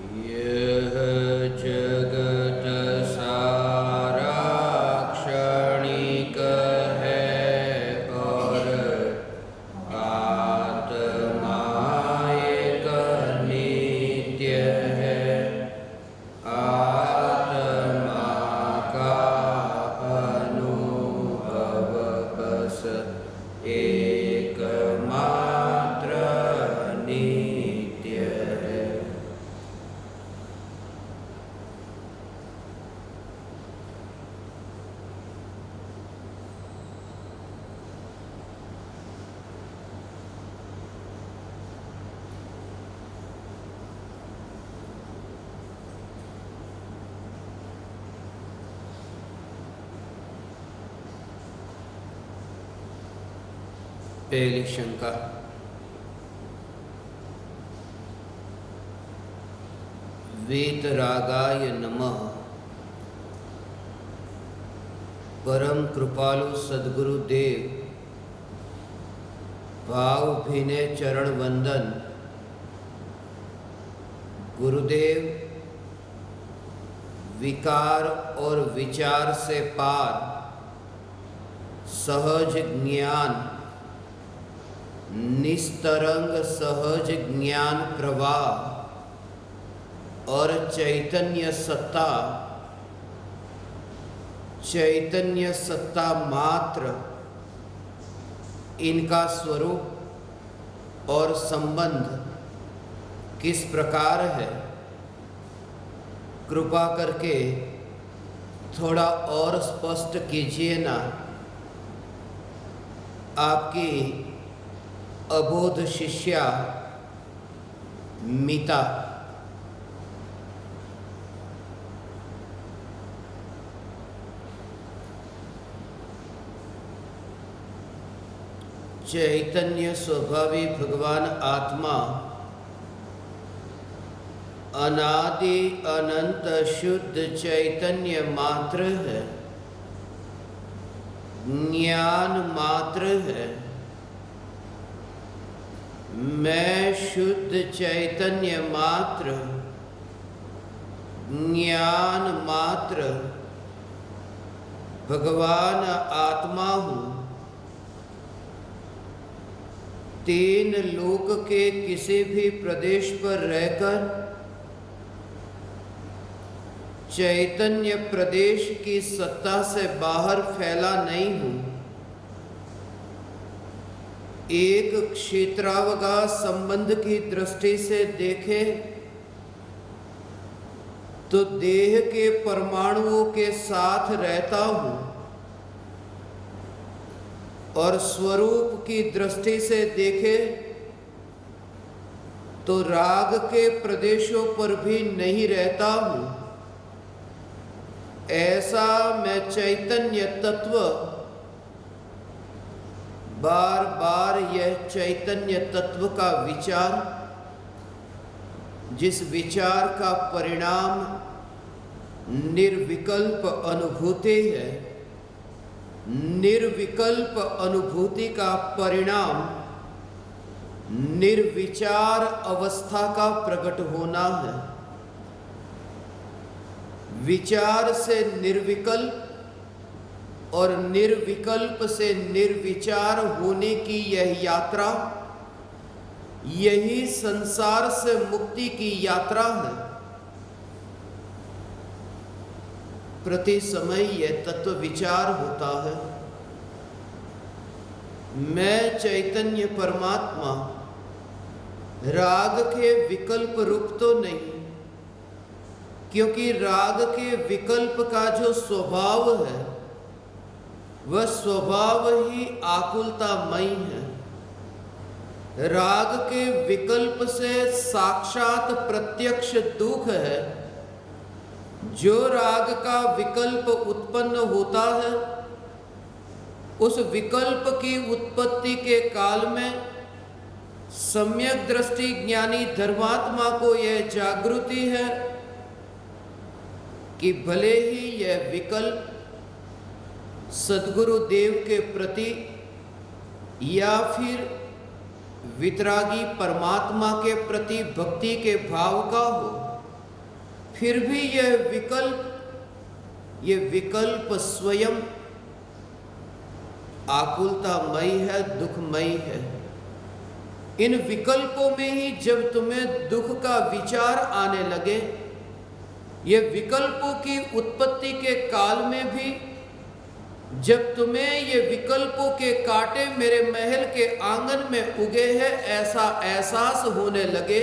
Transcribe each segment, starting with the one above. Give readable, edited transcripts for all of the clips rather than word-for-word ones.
यह जगत सारा क्षणिक है और आत्मा एक नित्य है। आत्मा का अनुभव बस एकमात्र नित्य है। पहली शंका, वीतरागाय नमः। परम कृपालु सद्गुरुदेव भावभीने चरण वंदन। गुरुदेव, विकार और विचार से पार सहज ज्ञान, निस्तरंग सहज ज्ञान प्रवाह और चैतन्य सत्ता मात्र, इनका स्वरूप और संबंध किस प्रकार है? कृपा करके थोड़ा और स्पष्ट कीजिए ना। आपकी अबोध शिष्या मीता। चैतन्य स्वभावी भगवान आत्मा अनादि अनंत शुद्ध चैतन्य मात्र है, ज्ञान मात्र है। मैं शुद्ध चैतन्य मात्र, ज्ञान मात्र भगवान आत्मा हूँ। तीन लोक के किसी भी प्रदेश पर रहकर चैतन्य प्रदेश की सत्ता से बाहर फैला नहीं हूँ। एक क्षेत्रावकाश संबंध की दृष्टि से देखे तो देह के परमाणुओं के साथ रहता हूँ और स्वरूप की दृष्टि से देखे तो राग के प्रदेशों पर भी नहीं रहता हूँ। ऐसा मैं चैतन्य तत्व, बार बार यह चैतन्य तत्व का विचार, जिस विचार का परिणाम निर्विकल्प अनुभूति है, निर्विकल्प अनुभूति का परिणाम निर्विचार अवस्था का प्रकट होना है। विचार से निर्विकल्प और निर्विकल्प से निर्विचार होने की यह यात्रा, यही संसार से मुक्ति की यात्रा है। प्रति समय यह तत्व विचार होता है। मैं चैतन्य परमात्मा राग के विकल्प रूप तो नहीं, क्योंकि राग के विकल्प का जो स्वभाव है वह स्वभाव ही आकुलतामयी है। राग के विकल्प से साक्षात प्रत्यक्ष दुख है। जो राग का विकल्प उत्पन्न होता है, उस विकल्प की उत्पत्ति के काल में सम्यक दृष्टि ज्ञानी धर्मात्मा को यह जागृति है कि भले ही यह विकल्प सद्गुरु देव के प्रति या फिर वितरागी परमात्मा के प्रति भक्ति के भाव का हो, फिर भी यह विकल्प स्वयं आकुलतामयी है, दुखमयी है। इन विकल्पों में ही जब तुम्हें दुख का विचार आने लगे, ये विकल्पों की उत्पत्ति के काल में भी जब तुम्हें ये विकल्पों के कांटे मेरे महल के आंगन में उगे हैं ऐसा एहसास होने लगे,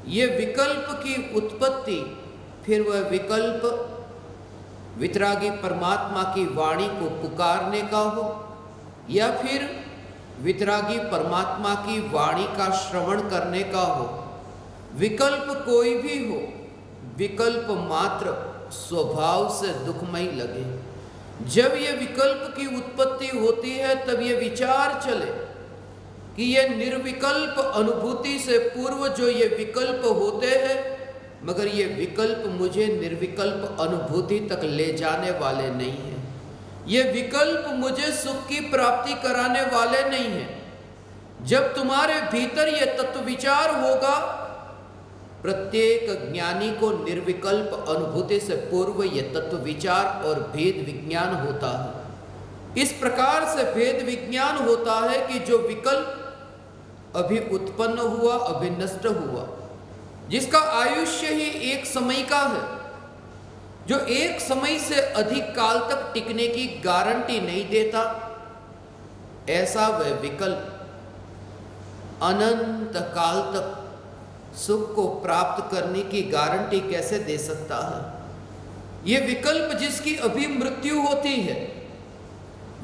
ये विकल्प की उत्पत्ति फिर वह विकल्प वितरागी परमात्मा की वाणी को पुकारने का हो या फिर वितरागी परमात्मा की वाणी का श्रवण करने का हो, विकल्प कोई भी हो, विकल्प मात्र स्वभाव से दुखमयी लगे। जब ये विकल्प की उत्पत्ति होती है तब ये विचार चले कि ये निर्विकल्प अनुभूति से पूर्व जो ये विकल्प होते हैं, मगर ये विकल्प मुझे निर्विकल्प अनुभूति तक ले जाने वाले नहीं हैं। ये विकल्प मुझे सुख की प्राप्ति कराने वाले नहीं हैं। जब तुम्हारे भीतर ये तत्व विचार होगा, प्रत्येक ज्ञानी को निर्विकल्प अनुभूति से पूर्व ये तत्व विचार और भेद विज्ञान होता है। इस प्रकार से भेद विज्ञान होता है कि जो विकल्प अभी उत्पन्न हुआ, अभी नष्ट हुआ, जिसका आयुष्य ही एक समय का है, जो एक समय से अधिक काल तक टिकने की गारंटी नहीं देता, ऐसा वह विकल्प अनंत काल तक सुख को प्राप्त करने की गारंटी कैसे दे सकता है। यह विकल्प जिसकी अभी मृत्यु होती है,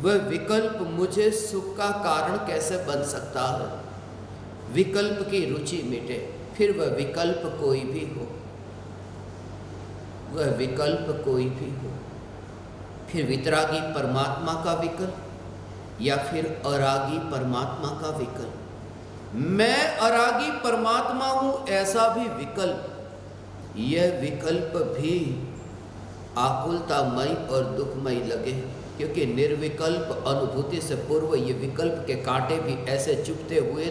वह विकल्प मुझे सुख का कारण कैसे बन सकता है। विकल्प की रुचि मिटे, फिर वह विकल्प कोई भी हो, वह विकल्प कोई भी हो, फिर वितरागी परमात्मा का विकल्प या फिर अरागी परमात्मा का विकल्प। मैं अरागी परमात्मा हूं ऐसा भी विकल्प, यह विकल्प भी आकुलतामयी और दुखमयी लगे, क्योंकि निर्विकल्प अनुभूति से पूर्व ये विकल्प के कांटे भी ऐसे चुभते हुए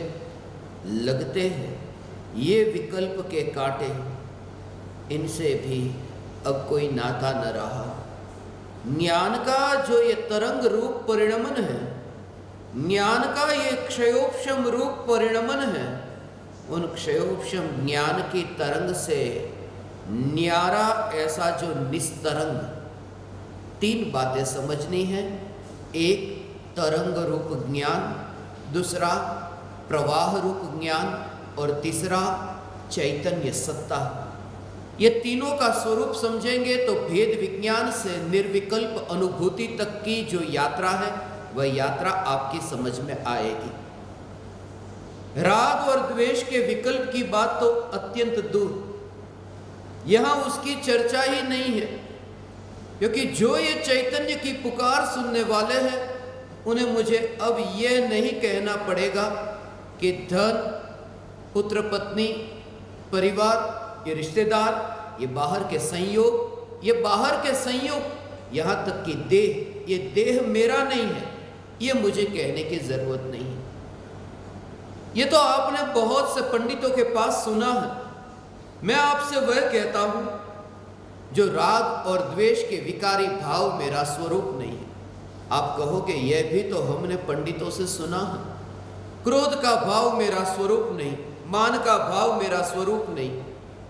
लगते हैं। ये विकल्प के कांटे, इनसे भी अब कोई नाता न रहा। ज्ञान का जो ये तरंग रूप परिणमन है, ज्ञान का ये क्षयोपशम रूप परिणमन है, उन क्षयोपशम ज्ञान की तरंग से न्यारा ऐसा जो निस्तरंग, तीन बातें समझनी है। एक तरंग रूप ज्ञान, दूसरा प्रवाह रूप ज्ञान और तीसरा चैतन्य सत्ता। ये तीनों का स्वरूप समझेंगे तो भेद विज्ञान से निर्विकल्प अनुभूति तक की जो यात्रा है, वह यात्रा आपकी समझ में आएगी। राग और द्वेष के विकल्प की बात तो अत्यंत दूर, यहां उसकी चर्चा ही नहीं है, क्योंकि जो ये चैतन्य की पुकार सुनने वाले हैं, उन्हें मुझे अब यह नहीं कहना पड़ेगा कि धन, पुत्र पत्नी, परिवार, ये रिश्तेदार, ये बाहर के संयोग, ये बाहर के संयोग, यहाँ तक कि देह, ये देह मेरा नहीं है, ये मुझे कहने की जरूरत नहीं है। ये तो आपने बहुत से पंडितों के पास सुना है। मैं आपसे वह कहता हूं जो राग और द्वेष के विकारी भाव मेरा स्वरूप नहीं है। आप कहोगे यह भी तो हमने पंडितों से सुना है। क्रोध का भाव मेरा स्वरूप नहीं, मान का भाव मेरा स्वरूप नहीं,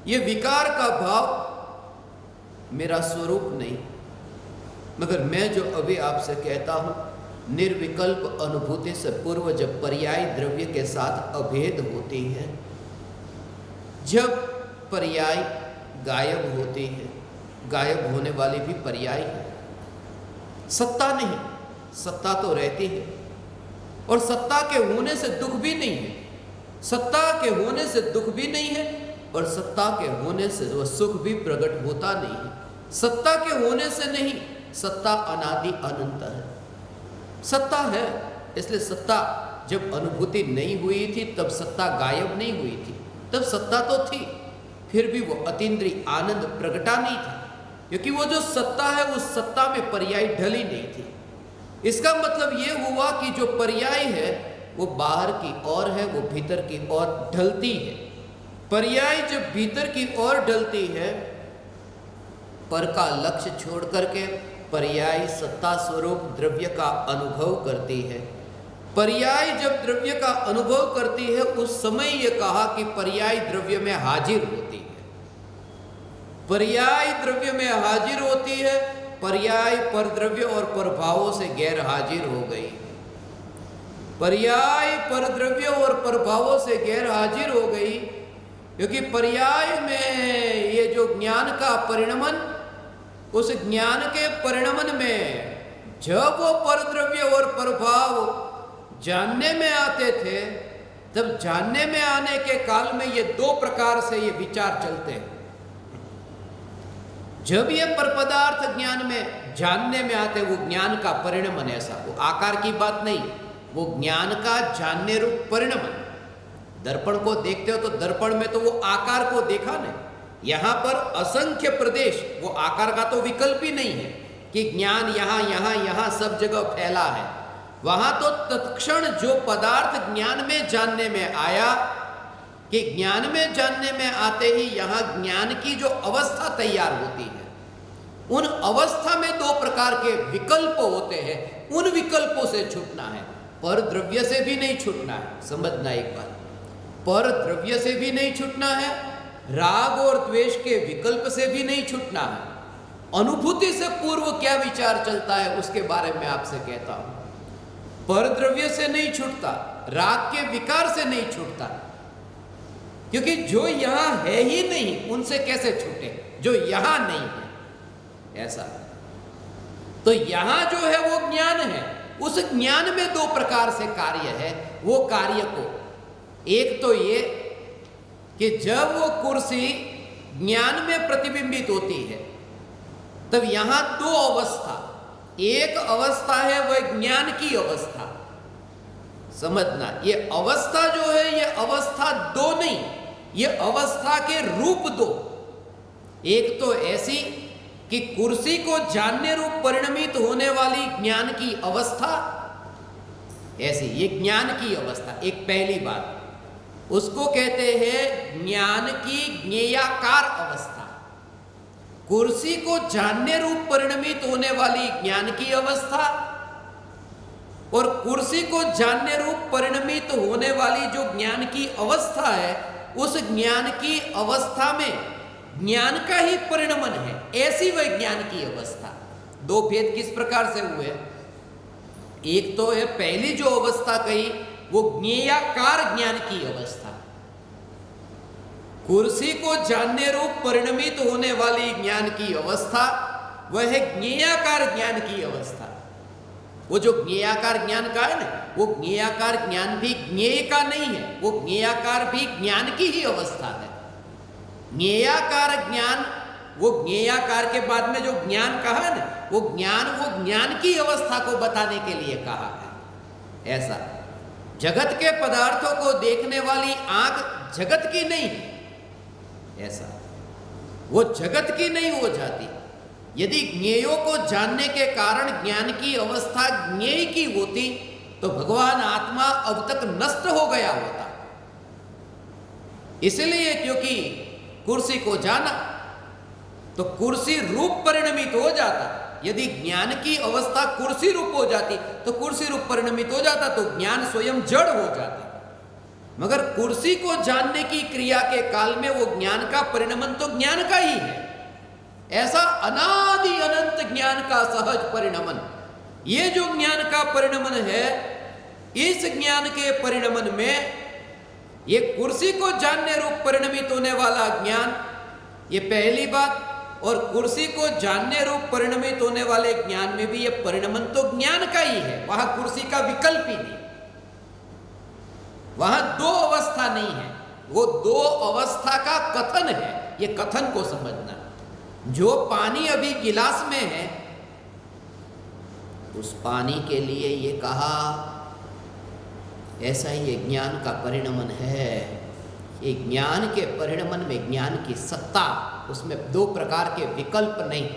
ये विकार का भाव मेरा स्वरूप नहीं। मगर मैं जो अभी आपसे कहता हूं, निर्विकल्प अनुभूति से पूर्व जब पर्याय द्रव्य के साथ अभेद होती है, जब पर्याय गायब होती है, गायब होने वाली भी पर्याय है, सत्ता नहीं, सत्ता तो रहती है। और सत्ता के होने से दुख भी नहीं है, सत्ता के होने से दुख भी नहीं है, और सत्ता के होने से वह सुख भी प्रकट होता नहीं है। सत्ता के होने से नहीं, सत्ता अनादि अनंत है, सत्ता है। इसलिए सत्ता जब अनुभूति नहीं हुई थी तब सत्ता गायब नहीं हुई थी, तब सत्ता तो थी, फिर भी वो अतीन्द्रिय आनंद प्रगटा नहीं था, क्योंकि वो जो सत्ता है उस सत्ता में पर्याय ढली नहीं थी। इसका मतलब ये हुआ कि जो पर्याय है वो बाहर की ओर है, वो भीतर की ओर ढलती है। पर्याय जब भीतर की ओर ढलती है, पर का लक्ष्य छोड़ करके पर्याय सत्ता स्वरूप द्रव्य का अनुभव करती है। पर्याय जब द्रव्य का अनुभव करती है, उस समय ये कहा कि पर्याय द्रव्य में हाजिर होती है। पर्याय द्रव्य में हाजिर होती है, पर्याय पर द्रव्य और परभावों से गैर हाजिर हो गई। पर्याय पर द्रव्य और परभावों से गैर हाजिर हो गई, क्योंकि पर्याय में ये जो ज्ञान का परिणमन, उस ज्ञान के परिणमन में जब वो परद्रव्य और परभाव जानने में आते थे, तब जानने में आने के काल में ये दो प्रकार से ये विचार चलते हैं। जब ये परपदार्थ ज्ञान में जानने में आते, वो ज्ञान का परिणमन, ऐसा वो आकार की बात नहीं, वो ज्ञान का जानने रूप परिणमन। दर्पण को देखते हो तो दर्पण में तो वो आकार को देखा नहीं, यहां पर असंख्य प्रदेश, वो आकार का तो विकल्प ही नहीं है कि ज्ञान यहां यहां यहां सब जगह फैला है। वहां तो तत्क्षण जो पदार्थ ज्ञान में जानने में आया, कि ज्ञान में जानने में आते ही यहां ज्ञान की जो अवस्था तैयार होती है, उन अवस्था में दो प्रकार के विकल्प होते हैं, उन विकल्पों से छूटना है। पर द्रव्य से भी नहीं छूटना है, समझना एक बात, पर द्रव्य से भी नहीं छूटना है, राग और द्वेष के विकल्प से भी नहीं छूटना है। अनुभूति से पूर्व क्या विचार चलता है उसके बारे में आपसे कहता हूं। पर द्रव्य से नहीं छूटता, राग के विकार से नहीं छूटता, क्योंकि जो यहां है ही नहीं उनसे कैसे छूटे, जो यहां नहीं है, ऐसा। तो यहां जो है वो ज्ञान है, उस ज्ञान में दो प्रकार से कार्य है। वो कार्य को, एक तो ये कि जब वो कुर्सी ज्ञान में प्रतिबिंबित होती है, तब यहां दो अवस्था, एक अवस्था है वह ज्ञान की अवस्था, समझना। ये अवस्था जो है, ये अवस्था दो नहीं, ये अवस्था के रूप दो। एक तो ऐसी कि कुर्सी को जानने रूप परिणमित होने वाली ज्ञान की अवस्था, ऐसी ये ज्ञान की अवस्था, एक पहली बात, उसको कहते हैं ज्ञान की ज्ञेयाकार अवस्था। कुर्सी को जानने रूप परिणमित होने वाली ज्ञान की अवस्था और कुर्सी को जानने रूप परिणमित होने वाली जो ज्ञान की अवस्था है, उस ज्ञान की अवस्था में ज्ञान का ही परिणमन है, ऐसी वह ज्ञान की अवस्था। दो भेद किस प्रकार से हुए? एक तो है पहली जो अवस्था कही, वो ज्ञेयाकार ज्ञान की अवस्था, कुर्सी को जानने रूप परिणमित होने वाली ज्ञान की अवस्था, वह है ज्ञेयाकार ज्ञान की अवस्था। वो जो ज्ञेयाकार ज्ञान का है ना, वो ज्ञेयाकार ज्ञान भी ज्ञेय का नहीं है, वो ज्ञेयाकार भी ज्ञान की ही अवस्था है। ज्ञेयाकार ज्ञान, वो ज्ञेयाकार के बाद में जो ज्ञान कहा है ना, वो ज्ञान की अवस्था को बताने के लिए कहा है। ऐसा जगत के पदार्थों को देखने वाली आंख जगत की नहीं है, ऐसा वो जगत की नहीं हो जाती। यदि ज्ञेयों को जानने के कारण ज्ञान की अवस्था ज्ञेय की होती, तो भगवान आत्मा अब तक नष्ट हो गया होता। इसलिए क्योंकि कुर्सी को जाना, तो कुर्सी रूप परिणमित हो जाता। यदि ज्ञान की अवस्था कुर्सी रूप हो जाती, तो कुर्सी रूप परिणमित हो जाता, तो ज्ञान स्वयं जड़ हो जाता। मगर कुर्सी को जानने की क्रिया के काल में वो ज्ञान का परिणमन तो ज्ञान का ही है। ऐसा अनादि अनंत ज्ञान का सहज परिणमन, ये जो ज्ञान का परिणमन है, इस ज्ञान के परिणमन में ये कुर्सी को जानने रूप परिणमित होने वाला ज्ञान, ये पहली बात। और कुर्सी को जानने रूप परिणमित होने वाले ज्ञान में भी ये परिणमन तो ज्ञान का ही है, वहां कुर्सी का विकल्प ही नहीं, वहां दो अवस्था नहीं है, वो दो अवस्था का कथन है। ये कथन को समझना। जो पानी अभी गिलास में है, उस पानी के लिए ये कहा, ऐसा ही ये ज्ञान का परिणमन है। ये ज्ञान के परिणमन में ज्ञान की सत्ता, उसमें दो प्रकार के विकल्प नहीं,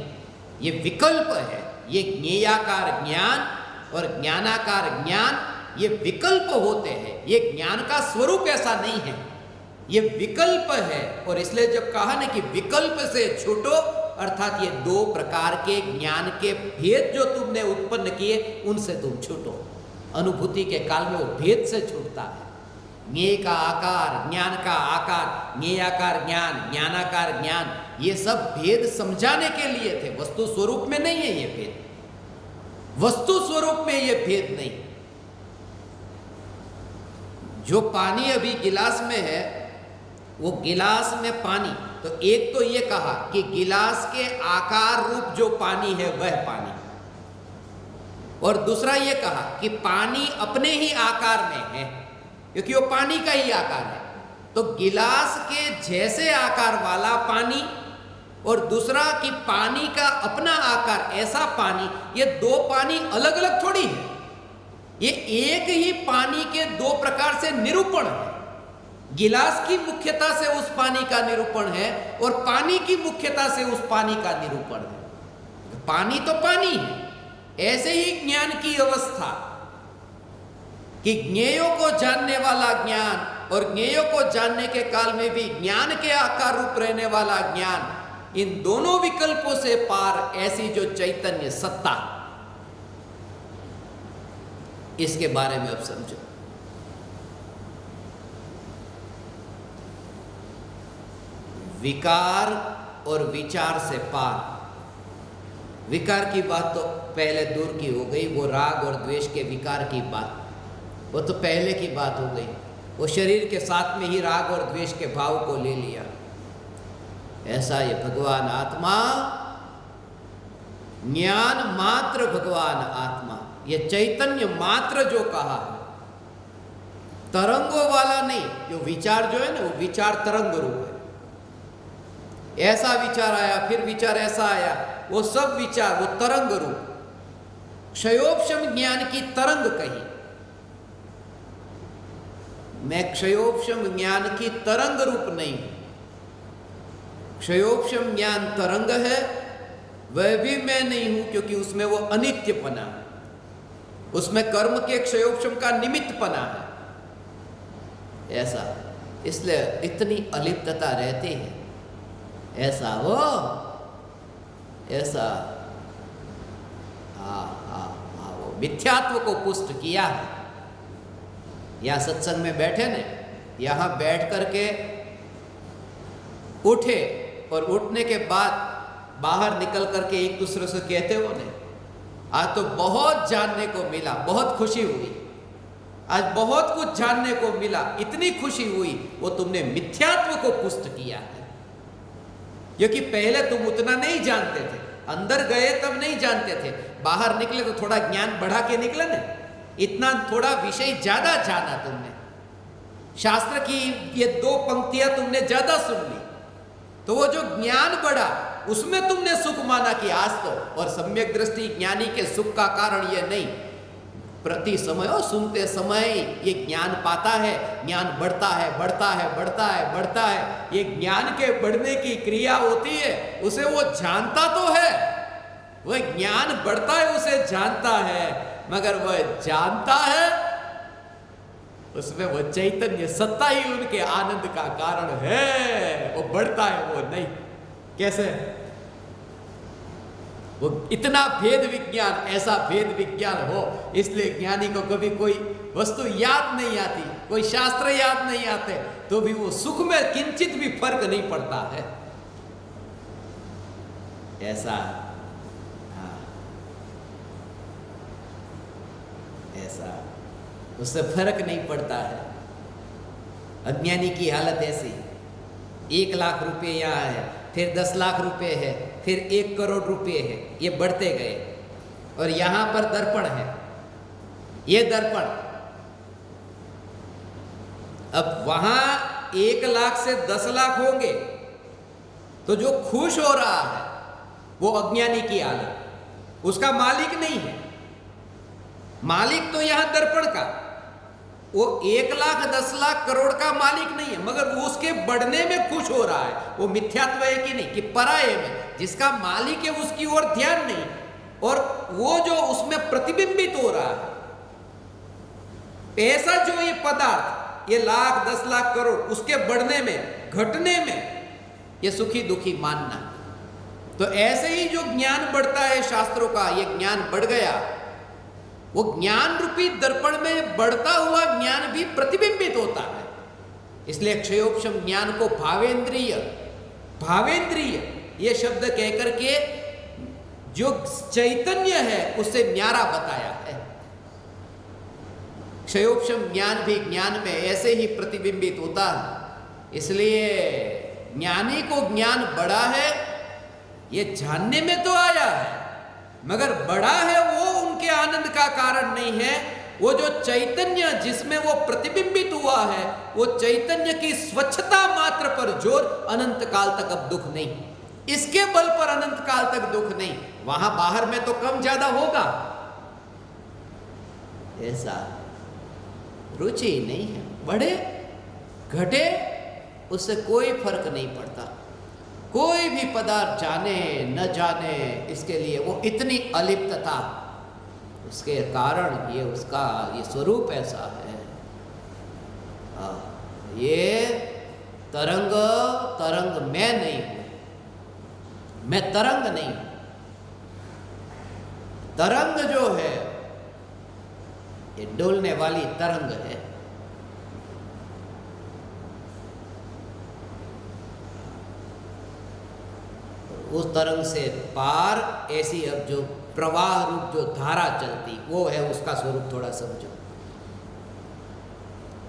ये विकल्प है। ये ज्ञेयाकार ज्ञान और ज्ञानाकार ज्ञान, ये विकल्प होते हैं। ये ज्ञान का स्वरूप ऐसा नहीं है, ये विकल्प है। और इसलिए जब कहा ना कि विकल्प से छूटो, अर्थात ये दो प्रकार के ज्ञान के भेद जो तुमने उत्पन्न किए उनसे तुम छूटो। अनुभूति के काल में वो भेद से छूटता है। ज्ञेय का आकार, ज्ञान का आकार, ज्ञेयाकार ज्ञान, ज्ञानाकार ज्ञान, ये सब भेद समझाने के लिए थे, वस्तु स्वरूप में नहीं है ये भेद। वस्तु स्वरूप में ये भेद नहीं। जो पानी अभी गिलास में है, वो गिलास में पानी, तो एक तो ये कहा कि गिलास के आकार रूप जो पानी है वह पानी, और दूसरा ये कहा कि पानी अपने ही आकार में है, क्योंकि वो पानी का ही आकार है। तो गिलास के जैसे आकार वाला पानी और दूसरा कि पानी का अपना आकार ऐसा पानी, ये दो पानी अलग अलग थोड़ी है। ये एक ही पानी के दो प्रकार से निरूपण है। गिलास की मुख्यता से उस पानी का निरूपण है और पानी की मुख्यता से उस पानी का निरूपण है। पानी तो पानी है। ऐसे ही ज्ञान की अवस्था कि ज्ञेयों को जानने वाला ज्ञान और ज्ञेयों को जानने के काल में भी ज्ञान के आकार रूप रहने वाला ज्ञान, इन दोनों विकल्पों से पार ऐसी जो चैतन्य सत्ता, इसके बारे में अब समझो। विकार और विचार से पार। विकार की बात तो पहले दूर की हो गई, वो राग और द्वेष के विकार की बात, वो तो पहले की बात हो गई। वो शरीर के साथ में ही राग और द्वेष के भाव को ले लिया। ऐसा ये भगवान आत्मा, ज्ञान मात्र भगवान आत्मा, ये चैतन्य मात्र जो कहा है, तरंगों वाला नहीं। जो विचार जो है ना, वो विचार तरंग रूप है। ऐसा विचार आया, फिर विचार ऐसा आया, वो सब विचार वो तरंग रूप, क्षयोपशम ज्ञान की तरंग कही। मैं क्षयोपशम ज्ञान की तरंग रूप नहीं हूं। क्षयोपशम ज्ञान तरंग है, वह भी मैं नहीं हूं, क्योंकि उसमें वो अनित्यपना है, उसमें कर्म के क्षयोपशम का निमित्तपना है। ऐसा, इसलिए इतनी अलिप्तता रहती है। ऐसा हो, ऐसा वो मिथ्यात्व को पुष्ट किया है। यहाँ सत्संग में बैठे ने, यहाँ बैठ करके उठे और उठने के बाद बाहर निकल करके एक दूसरे से कहते हो ने, आज तो बहुत जानने को मिला, बहुत खुशी हुई, आज बहुत कुछ जानने को मिला, इतनी खुशी हुई। वो तुमने मिथ्यात्व को पुष्ट किया है, क्योंकि पहले तुम उतना नहीं जानते थे। अंदर गए तब नहीं जानते थे, बाहर निकले तो थोड़ा ज्ञान बढ़ा के निकले ना, इतना थोड़ा विषय ज्यादा जाना तुमने, शास्त्र की ये दो पंक्तियां तुमने ज्यादा सुन ली, तो वो जो ज्ञान बढ़ा उसमें तुमने सुख माना कि आज तो। और सम्यक दृष्टि ज्ञानी के सुख का कारण ये नहीं, प्रति समय और सुनते समय ये ज्ञान पाता है, ज्ञान बढ़ता है, बढ़ता है, बढ़ता है, बढ़ता है। ये ज्ञान के बढ़ने की क्रिया होती है, उसे वो जानता तो है, वह ज्ञान बढ़ता है, उसे जानता है, मगर वह जानता है उसमें वो चैतन्य सत्ता ही उनके आनंद का कारण है। वो बढ़ता है, वो नहीं। कैसे? वो इतना भेद विज्ञान, ऐसा भेद विज्ञान हो, इसलिए ज्ञानी को कभी कोई वस्तु याद नहीं आती, कोई शास्त्र याद नहीं आते, तो भी वो सुख में किंचित भी फर्क नहीं पड़ता है। ऐसा, हाँ, ऐसा उससे फर्क नहीं पड़ता है। अज्ञानी की हालत ऐसी, 1 लाख रुपए यहाँ है, फिर 10 लाख रुपए है, फिर 1 करोड़ रुपए है, ये बढ़ते गए। और यहां पर दर्पण है, ये दर्पण, अब वहां 1 लाख से 10 लाख होंगे, तो जो खुश हो रहा है वो अज्ञानी की हालत, उसका मालिक नहीं है। मालिक तो यहां दर्पण का, वो 1 लाख 10 लाख करोड़ का मालिक नहीं है, मगर वो उसके बढ़ने में खुश हो रहा है। वो मिथ्यात्व है कि नहीं, कि पराये में जिसका मालिक है उसकी ओर ध्यान नहीं, और वो जो उसमें प्रतिबिंबित हो रहा है, ऐसा जो ये पदार्थ, ये लाख 10 लाख करोड़, उसके बढ़ने में घटने में ये सुखी दुखी मानना। तो ऐसे ही जो ज्ञान बढ़ता है शास्त्रों का, ये ज्ञान बढ़ गया, वो ज्ञान रूपी दर्पण में बढ़ता हुआ ज्ञान भी प्रतिबिंबित होता है। इसलिए क्षयोपशम ज्ञान को भावेंद्रिय, भावेंद्रिय ये शब्द कहकर के जो चैतन्य है उससे न्यारा बताया है। क्षयोपशम ज्ञान भी ज्ञान में ऐसे ही प्रतिबिंबित होता है। इसलिए ज्ञानी को ज्ञान बढ़ा है, ये जानने में तो आया है, मगर बढ़ा है वो उनके आनंद का कारण नहीं है। वो जो चैतन्य जिसमें वो प्रतिबिंबित हुआ है, वो चैतन्य की स्वच्छता मात्र पर जोर, अनंत काल तक अब दुख नहीं, इसके बल पर अनंत काल तक दुख नहीं। वहां बाहर में तो कम ज्यादा होगा, ऐसा रुचि नहीं है। बढ़े घटे उससे कोई फर्क नहीं पड़ता। कोई भी पदार्थ जाने न जाने, इसके लिए वो इतनी अलिप्तता, उसके कारण ये उसका ये स्वरूप ऐसा है। ये तरंग, तरंग मैं नहीं हूं, मैं तरंग नहीं हूं। तरंग जो है ये डोलने वाली तरंग है। उस तरंग से पार ऐसी अब जो प्रवाह रूप जो धारा चलती, वो है उसका स्वरूप। थोड़ा समझो,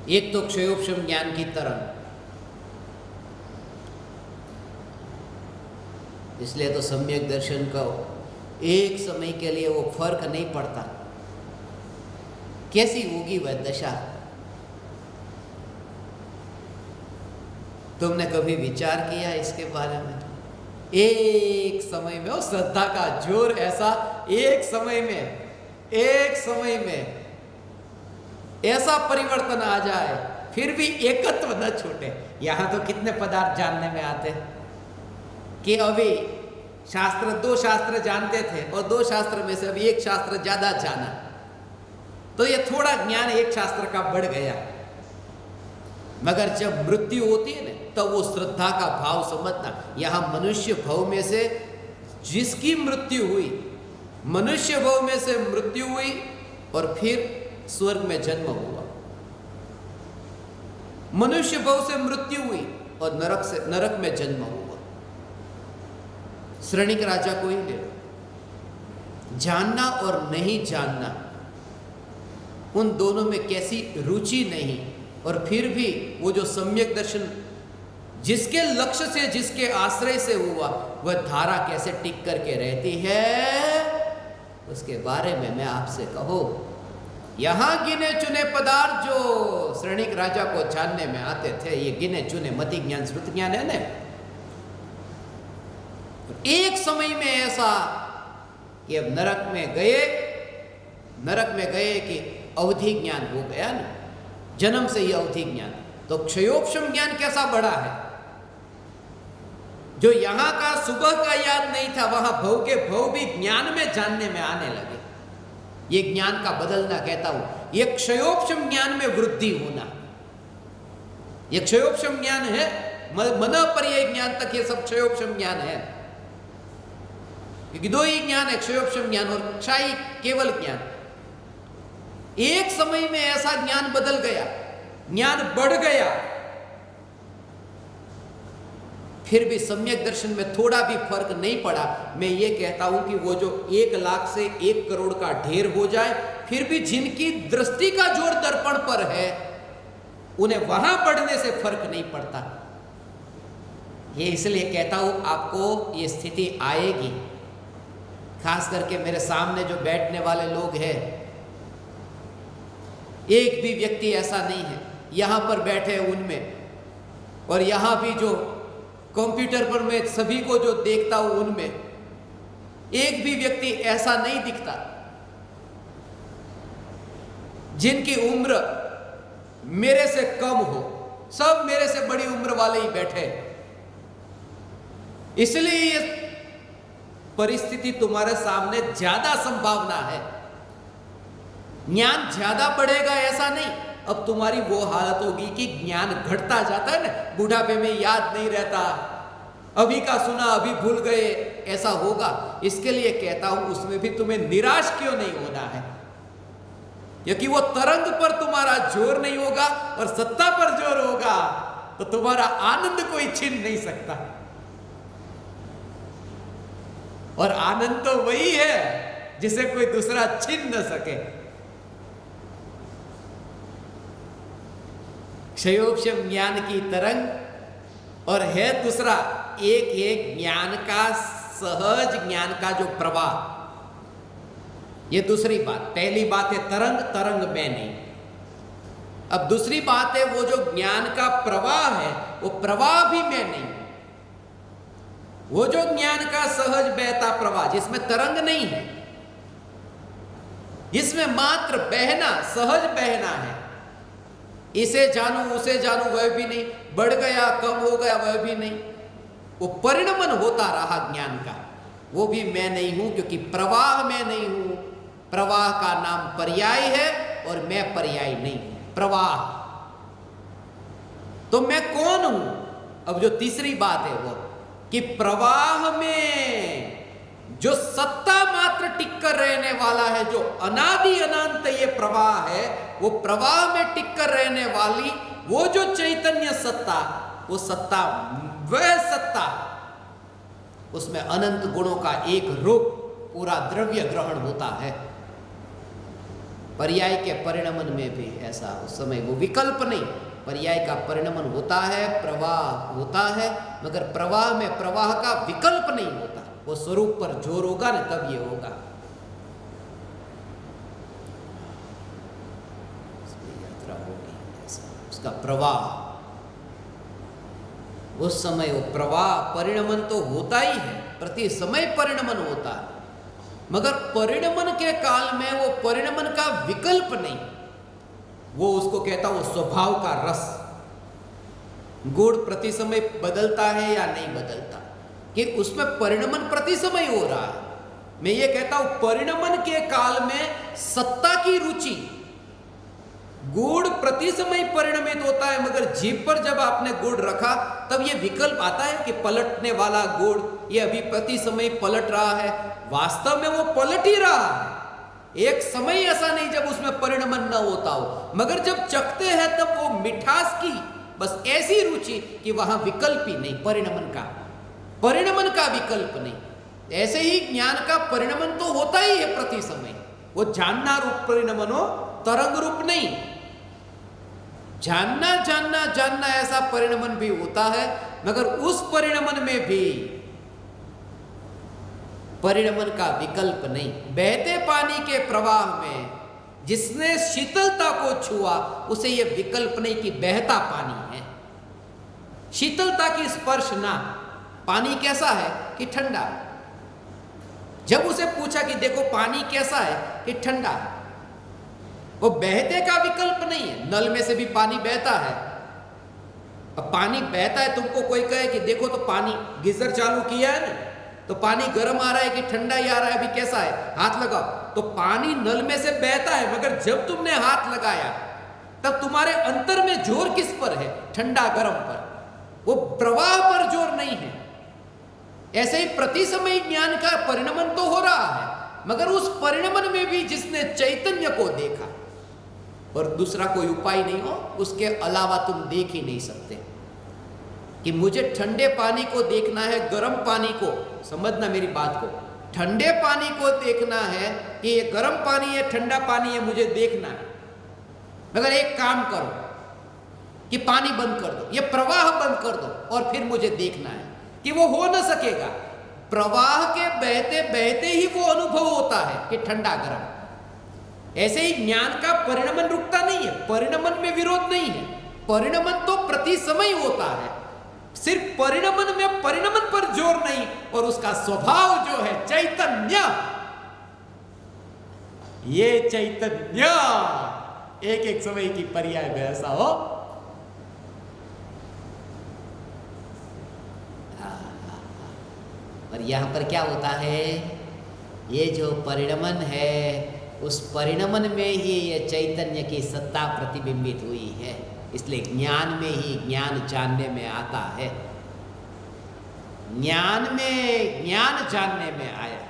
एक तो क्षयोपशम ज्ञान की तरंग, इसलिए तो सम्यक दर्शन का एक समय के लिए वो फर्क नहीं पड़ता। कैसी होगी वह दशा, तुमने कभी विचार किया इसके बारे में? एक समय में वो श्रद्धा का जोर ऐसा, एक समय में ऐसा परिवर्तन आ जाए, फिर भी एकत्व न छूटे। यहां तो कितने पदार्थ जानने में आते कि अभी शास्त्र, 2 शास्त्र जानते थे और 2 शास्त्र में से अभी एक शास्त्र ज्यादा जाना, तो ये थोड़ा ज्ञान एक शास्त्र का बढ़ गया। मगर जब मृत्यु होती है ना, तो वो श्रद्धा का भाव समझना। यहां मनुष्य भव में से जिसकी मृत्यु हुई, मनुष्य भव में से मृत्यु हुई और फिर स्वर्ग में जन्म हुआ, मनुष्य भव से मृत्यु हुई और नरक में जन्म हुआ। श्रेणिक राजा को ही ले लो। जानना और नहीं जानना, उन दोनों में कैसी रुचि नहीं, और फिर भी वो जो सम्यक दर्शन जिसके लक्ष्य से, जिसके आश्रय से हुआ, वह धारा कैसे टिक करके रहती है, उसके बारे में मैं आपसे कहूं। यहां गिने चुने पदार्थ जो श्रेणिक राजा को जानने में आते थे, ये गिने चुने मति ज्ञान, श्रुति ज्ञान है ना। एक समय में ऐसा कि अब नरक में गए कि अवधि ज्ञान हो गया ना, जन्म से ही अवधि ज्ञान। तो क्षयोपशम ज्ञान कैसा बढ़ा है, जो यहां का सुबह का याद नहीं था, वहां भव के भव भी ज्ञान में जानने में आने लगे। ये ज्ञान का बदलना कहता हूं, ये क्षयोपशम ज्ञान में वृद्धि होना, ये क्षयोपशम ज्ञान है। मन पर्याय ज्ञान तक ये सब क्षयोपशम ज्ञान है, क्योंकि 2 ही ज्ञान है, क्षयोपशम ज्ञान और क्षाई केवल ज्ञान। एक समय में ऐसा ज्ञान बदल गया, ज्ञान बढ़ गया, फिर भी सम्यक दर्शन में थोड़ा भी फर्क नहीं पड़ा। मैं ये कहता हूं कि वो जो 1 लाख से 1 करोड़ का ढेर हो जाए, फिर भी जिनकी दृष्टि का जोर दर्पण पर है, उन्हें वहां बढ़ने से फर्क नहीं पड़ता। ये इसलिए कहता हूं आपको ये स्थिति आएगी, खास करके मेरे सामने जो बैठने वाले लोग हैं, एक भी व्यक्ति ऐसा नहीं है यहां पर बैठे उनमें, और यहां भी जो कंप्यूटर पर मैं सभी को जो देखता हूं उनमें, एक भी व्यक्ति ऐसा नहीं दिखता जिनकी उम्र मेरे से कम हो। सब मेरे से बड़ी उम्र वाले ही बैठे। इसलिए ये परिस्थिति तुम्हारे सामने ज्यादा संभावना है। ज्ञान ज्यादा बढ़ेगा ऐसा नहीं, अब तुम्हारी वो हालत होगी कि ज्ञान घटता जाता है ना, बुढ़ापे में याद नहीं रहता, अभी का सुना अभी भूल गए, ऐसा होगा। इसके लिए कहता हूं उसमें भी तुम्हें निराश क्यों नहीं होना है, क्योंकि वो तरंग पर तुम्हारा जोर नहीं होगा और सत्ता पर जोर होगा तो तुम्हारा आनंद कोई छीन नहीं सकता। और आनंद तो वही है जिसे कोई दूसरा छीन न सके। क्षयोक्षम ज्ञान की तरंग और है दूसरा एक एक ज्ञान का सहज ज्ञान का जो प्रवाह, ये दूसरी बात। पहली बात है तरंग, तरंग में नहीं। अब दूसरी बात है वो जो ज्ञान का प्रवाह है वो प्रवाह भी मैं नहीं। वो जो ज्ञान का सहज बहता प्रवाह जिसमें तरंग नहीं है, जिसमें मात्र बहना, सहज बहना है, इसे जानू उसे जानू वह भी नहीं, बढ़ गया कम हो गया वह भी नहीं, वो परिणमन होता रहा ज्ञान का, वो भी मैं नहीं हूं, क्योंकि प्रवाह मैं नहीं हूं। प्रवाह का नाम पर्याय है और मैं पर्याय नहीं हूं, प्रवाह। तो मैं कौन हूं? अब जो तीसरी बात है वो कि प्रवाह में जो सत्ता मात्र टिक कर रहने वाला है, जो अनादि अनंत ये प्रवाह है, वो प्रवाह में टिक कर रहने वाली वो जो चैतन्य सत्ता, वो सत्ता, वह सत्ता, उसमें अनंत गुणों का एक रूप पूरा द्रव्य ग्रहण होता है। पर्याय के परिणमन में भी ऐसा उस समय वो विकल्प नहीं, पर्याय का परिणमन होता है, प्रवाह होता है, मगर प्रवाह में प्रवाह का विकल्प नहीं होता। वो स्वरूप पर जोर होगा ना तब ये होगा। यात्रा होगी ऐसा, उसका प्रवाह, उस समय वो प्रवाह परिणमन तो होता ही है, प्रति समय परिणमन होता है, मगर परिणमन के काल में वो परिणमन का विकल्प नहीं। वो उसको कहता वो स्वभाव का रस। गुण प्रति समय बदलता है या नहीं बदलता, कि उसमें परिणमन प्रति समय हो रहा है। मैं ये कहता हूं परिणमन के काल में सत्ता की रुचि, गुण प्रति समय परिणमित होता है, मगर जीभ पर जब आपने गुण रखा तब ये विकल्प आता है कि पलटने वाला गुण ये अभी प्रति समय पलट रहा है। वास्तव में वो पलट ही रहा है। एक समय ऐसा नहीं जब उसमें परिणमन न होता हो, मगर जब चखते हैं तब वो मिठास की बस ऐसी रुचि कि वहां विकल्प ही नहीं, परिणमन का विकल्प नहीं। ऐसे ही ज्ञान का परिणमन तो होता ही है प्रति समय, वो जानना रूप परिणमन हो, तरंग रूप नहीं। जानना जानना जानना ऐसा परिणमन भी होता है, मगर उस परिणमन में भी परिणमन का विकल्प नहीं। बहते पानी के प्रवाह में जिसने शीतलता को छुआ उसे यह विकल्प नहीं कि बहता पानी है। शीतलता की स्पर्श ना, पानी कैसा है कि ठंडा है। जब उसे पूछा कि देखो पानी कैसा है कि ठंडा है, वो बहते का विकल्प नहीं है। नल में से भी पानी बहता है। अब पानी बहता है, तुमको कोई कहे कि देखो तो पानी, गीजर चालू किया है ना, तो पानी गर्म आ रहा है कि ठंडा ही आ रहा है, अभी कैसा है, हाथ लगाओ, तो पानी नल में से बहता है, मगर जब तुमने हाथ लगाया तब तुम्हारे अंतर में जोर किस पर है? ठंडा गर्म पर, वो प्रवाह पर जोर नहीं है। ऐसे ही प्रति समय ज्ञान का परिणमन तो हो रहा है, मगर उस परिणमन में भी जिसने चैतन्य को देखा, और दूसरा कोई उपाय नहीं हो, उसके अलावा तुम देख ही नहीं सकते। कि मुझे ठंडे पानी को देखना है, गर्म पानी को, समझना मेरी बात को, ठंडे पानी को देखना है कि ये गर्म पानी है, ठंडा पानी है, मुझे देखना है। मगर एक काम करो कि पानी बंद कर दो, ये प्रवाह बंद कर दो, और फिर मुझे देखना है, कि वो हो न सकेगा। प्रवाह के बहते बहते ही वो अनुभव होता है कि ठंडा गर्म। ऐसे ही ज्ञान का परिणमन रुकता नहीं है, परिणमन में विरोध नहीं है, परिणमन तो प्रति समय होता है। सिर्फ परिणमन में परिणमन पर जोर नहीं, और उसका स्वभाव जो है चैतन्य, ये चैतन्य एक एक समय की पर्याय में ऐसा हो। और यहां पर क्या होता है, ये जो परिणमन है उस परिणमन में ही ये चैतन्य की सत्ता प्रतिबिंबित हुई है। इसलिए ज्ञान में ही ज्ञान जानने में आता है, ज्ञान में ज्ञान जानने में आया।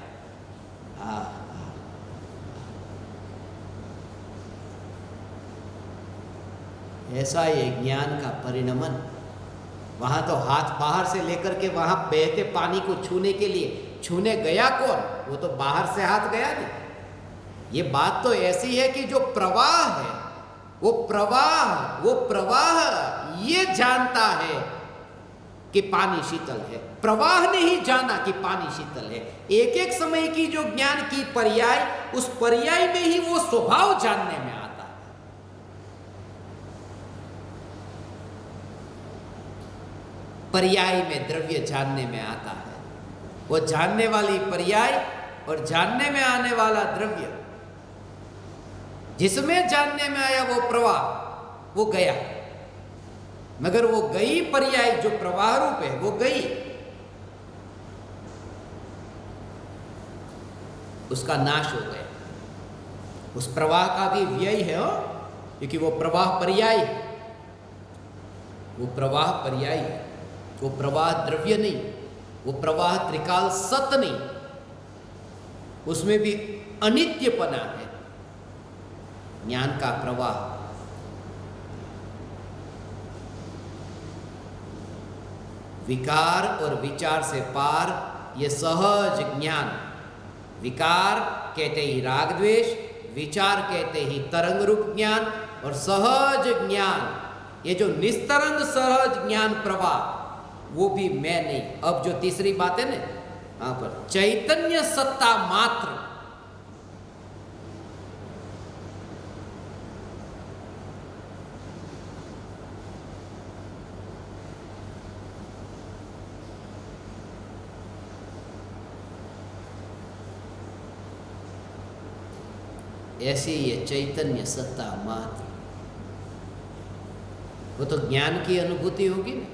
ऐसा ये ज्ञान का परिणमन। वहां तो हाथ बाहर से लेकर के वहां बहते पानी को छूने के लिए, छूने गया कौन? वो तो बाहर से हाथ गया नहीं। ये बात तो ऐसी है कि जो प्रवाह है, वो प्रवाह ये जानता है कि पानी शीतल है। प्रवाह ने ही जाना कि पानी शीतल है। एक एक समय की जो ज्ञान की पर्याय, उस पर्याय में ही वो स्वभाव जानने में आता है। पर्याय में द्रव्य जानने में आता है। वो जानने वाली पर्याय और जानने में आने वाला द्रव्य, जिसमें जानने में आया वो प्रवाह, वो गया। मगर वो गई पर्याय जो प्रवाह रूप है, वो गई, उसका नाश हो गया। उस प्रवाह का भी व्यय है, क्योंकि वो प्रवाह पर्याय है। वो प्रवाह पर्याय है, वो प्रवाह द्रव्य नहीं, वो प्रवाह त्रिकाल सत नहीं, उसमें भी अनित्यपना है। ज्ञान का प्रवाह विकार और विचार से पार, ये सहज ज्ञान। विकार कहते ही राग द्वेष, विचार कहते ही तरंग रूप ज्ञान, और सहज ज्ञान, ये जो निस्तरंग सहज ज्ञान प्रवाह, वो भी मैं नहीं। अब जो तीसरी बात है ना, यहां पर चैतन्य सत्ता मात्र, ऐसी ये चैतन्य सत्ता मात्र, वो तो ज्ञान की अनुभूति होगी ना।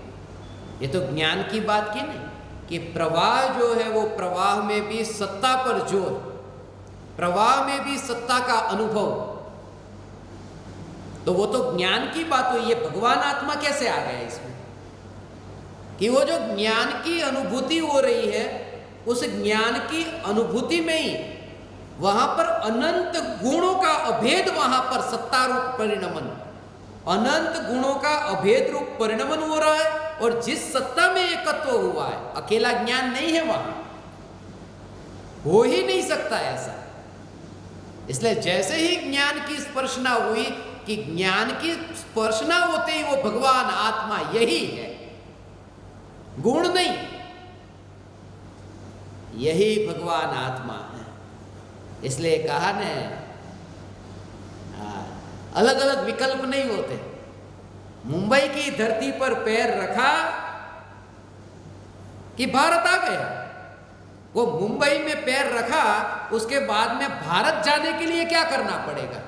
ये तो ज्ञान की बात की नहीं कि प्रवाह जो है वो प्रवाह में भी सत्ता पर जोर, प्रवाह में भी सत्ता का अनुभव, तो वो तो ज्ञान की बात हुई। ये भगवान आत्मा कैसे आ गया इसमें? कि वो जो ज्ञान की अनुभूति हो रही है, उस ज्ञान की अनुभूति में ही वहां पर अनंत गुणों का अभेद, वहां पर सत्ता रूप परिणमन, अनंत गुणों का अभेद रूप परिणमन हो रहा है। और जिस सत्ता में एकत्व हुआ है, अकेला ज्ञान नहीं है, वहां हो ही नहीं सकता ऐसा। इसलिए जैसे ही ज्ञान की स्पर्शना हुई, कि ज्ञान की स्पर्शना होते ही वो भगवान आत्मा यही है, गुण नहीं, यही भगवान आत्मा है। इसलिए कहा ने अलग अलग विकल्प नहीं होते। मुंबई की धरती पर पैर रखा कि भारत आ गया। वो मुंबई में पैर रखा, उसके बाद में भारत जाने के लिए क्या करना पड़ेगा?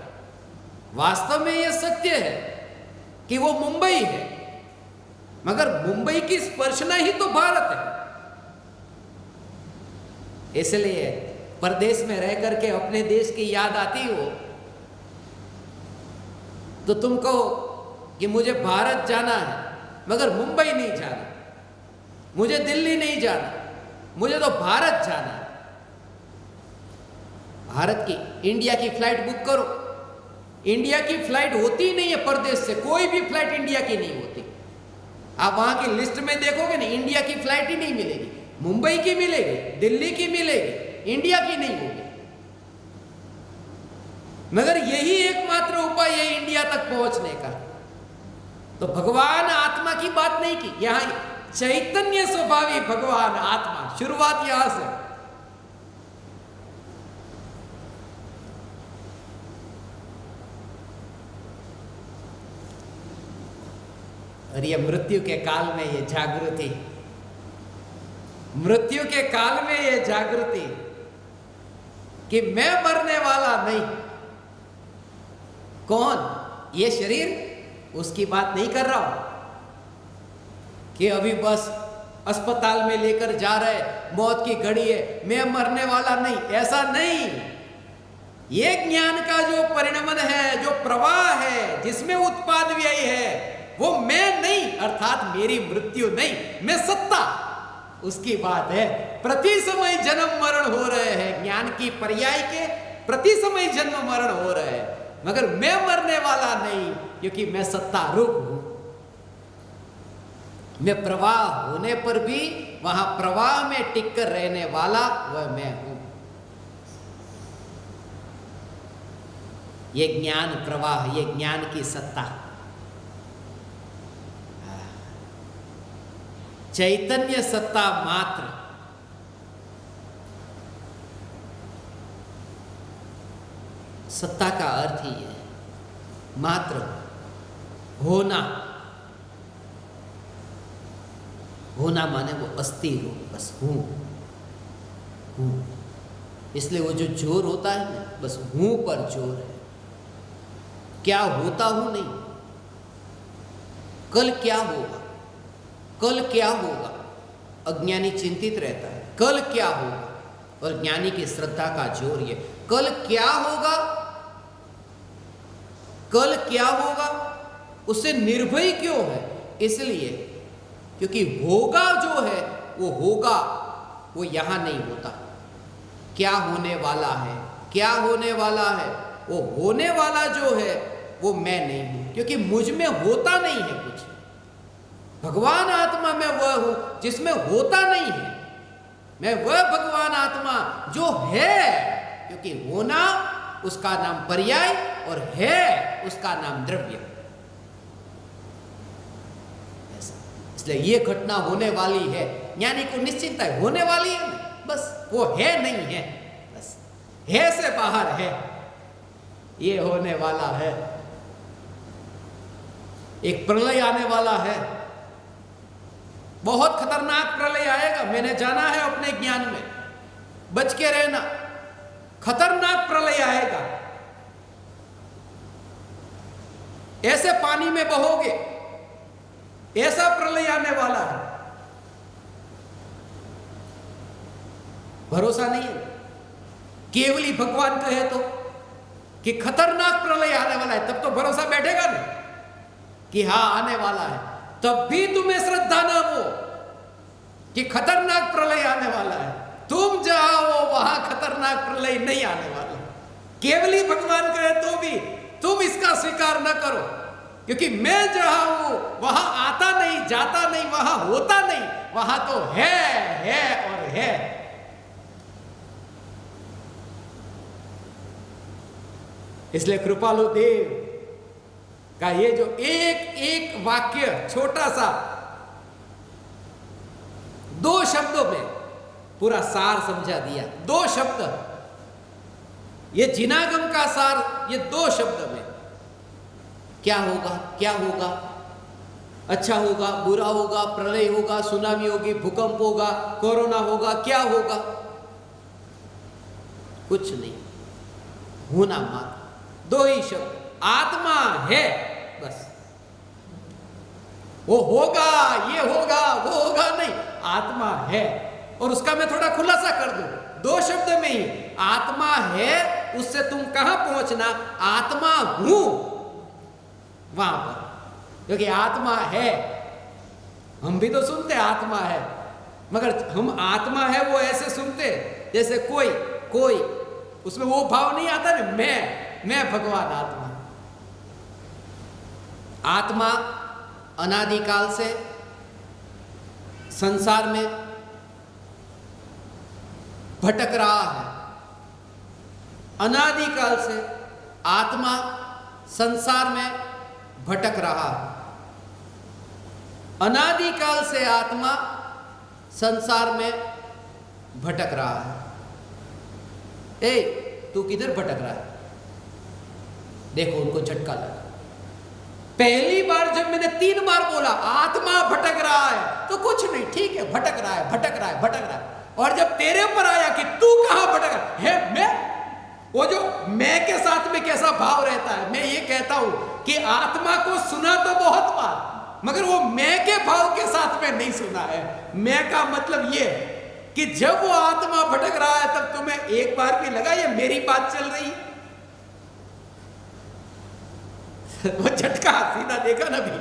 वास्तव में यह सत्य है कि वो मुंबई है, मगर मुंबई की स्पर्शना ही तो भारत है। इसलिए परदेश में रह करके अपने देश की याद आती हो तो तुम कहो कि मुझे भारत जाना है, मगर मुंबई नहीं जाना, मुझे दिल्ली नहीं जाना, मुझे तो भारत जाना है। भारत की, इंडिया की फ्लाइट बुक करो। इंडिया की फ्लाइट होती ही नहीं है परदेश से, कोई भी फ्लाइट इंडिया की नहीं होती। आप वहां की लिस्ट में देखोगे ना, इंडिया की फ्लाइट ही नहीं मिलेगी। मुंबई की मिलेगी, दिल्ली की मिलेगी, इंडिया की नहीं होगी। मगर यही एकमात्र उपाय है इंडिया तक पहुंचने का। तो भगवान आत्मा की बात नहीं की, यहां चैतन्य स्वभावी भगवान आत्मा, शुरुआत यहां से। और ये मृत्यु के काल में ये जागृति, मृत्यु के काल में ये जागृति कि मैं मरने वाला नहीं। कौन? ये शरीर, उसकी बात नहीं कर रहा हूं कि अभी बस अस्पताल में लेकर जा रहे, मौत की घड़ी है, मैं मरने वाला नहीं, ऐसा नहीं। ये ज्ञान का जो परिणमन है, जो प्रवाह है, जिसमें उत्पाद व्यय है, वो मैं नहीं, अर्थात मेरी मृत्यु नहीं, मैं सत्ता, उसकी बात है। प्रति समय जन्म मरण हो रहे हैं, ज्ञान की पर्याय के प्रति समय जन्म मरण हो रहे हैं, मगर मैं मरने वाला नहीं, क्योंकि मैं सत्ता रूप हूं। मैं प्रवाह होने पर भी वहां प्रवाह में टिक कर रहने वाला वह मैं हूं। ये ज्ञान प्रवाह, ये ज्ञान की सत्ता, चैतन्य सत्ता मात्र। सत्ता का अर्थ ही है मात्र, होना। होना माने वो अस्थि रूप, बस हूं हूं। इसलिए वो जो जोर होता है ना, बस हूं पर जोर है, क्या होता हूं नहीं। कल क्या होगा, कल क्या होगा, अज्ञानी चिंतित रहता है, कल क्या होगा, और ज्ञानी की श्रद्धा का जोर ये, कल क्या होगा, कल क्या होगा, उससे निर्भय क्यों है, इसलिए क्योंकि होगा जो है वो होगा, वो यहां नहीं होता। क्या होने वाला है, क्या होने वाला है, वो होने वाला जो है वो मैं नहीं हूं, क्योंकि मुझ में होता नहीं है कुछ। भगवान आत्मा में वह हूं जिसमें होता नहीं है। मैं वह भगवान आत्मा जो है, क्योंकि होना उसका नाम पर्याय और है उसका नाम द्रव्य। इसलिए ये घटना होने वाली है, ज्ञानी को निश्चिंत है, होने वाली है, बस वो है नहीं है, बस है से बाहर है, ये होने वाला है। एक प्रलय आने वाला है, बहुत खतरनाक प्रलय आएगा, मैंने जाना है अपने ज्ञान में, बच के रहना, खतरनाक प्रलय आएगा। ऐसे पानी में बहोगे, ऐसा प्रलय आने वाला है, भरोसा नहीं है। केवली भगवान कहे तो कि खतरनाक प्रलय आने वाला है, तब तो भरोसा बैठेगा नहीं कि हां आने वाला है, तब भी तुम्हें श्रद्धा ना हो कि खतरनाक प्रलय आने वाला है। तुम जहां हो वहां खतरनाक प्रलय नहीं आने वाला। केवली भगवान कहे तो भी तुम इसका स्वीकार न करो, क्योंकि मैं जहां हूं वहां आता नहीं, जाता नहीं, वहां होता नहीं, वहां तो है और है। इसलिए कृपालु देव का ये जो एक एक वाक्य छोटा सा, 2 शब्दों में पूरा सार समझा दिया। 2 शब्द, ये जिनागम का सार, ये 2 शब्द में। क्या होगा, क्या होगा, अच्छा होगा, बुरा होगा, प्रलय होगा, सुनामी होगी, भूकंप होगा, कोरोना होगा, क्या होगा, कुछ नहीं, होना मात्र। 2 ही शब्द, आत्मा है, बस। वो होगा, ये होगा, वो होगा नहीं, आत्मा है। और उसका मैं थोड़ा खुलासा कर दूं 2 शब्द में ही, आत्मा है, उससे तुम कहां पहुंचना, आत्मा हूं वहां पर, क्योंकि आत्मा है। हम भी तो सुनते आत्मा है, मगर हम आत्मा है वो ऐसे सुनते जैसे कोई उसमें वो भाव नहीं आता ना, मैं भगवान आत्मा। आत्मा अनादिकाल से संसार में भटक रहा है। अनादिकाल से आत्मा संसार में भटक रहा है। अनादिकाल से आत्मा संसार में भटक रहा है। तू किधर भटक रहा है? देखो उनको झटका लगा। पहली बार जब मैंने 3 बार बोला आत्मा भटक रहा है, तो कुछ नहीं, ठीक है, भटक रहा है। और जब तेरे पर आया कि तू कहां भटक रहा है, मैं, वो जो मैं के साथ में कैसा भाव रहता है। मैं ये कहता हूं कि आत्मा को सुना तो बहुत बार, मगर वो मैं के भाव के साथ में नहीं सुना है। मैं का मतलब ये कि जब वो आत्मा भटक रहा है तब तुम्हें एक बार भी लगा ये मेरी बात चल रही है, वो झटका सीधा देखा ना भी।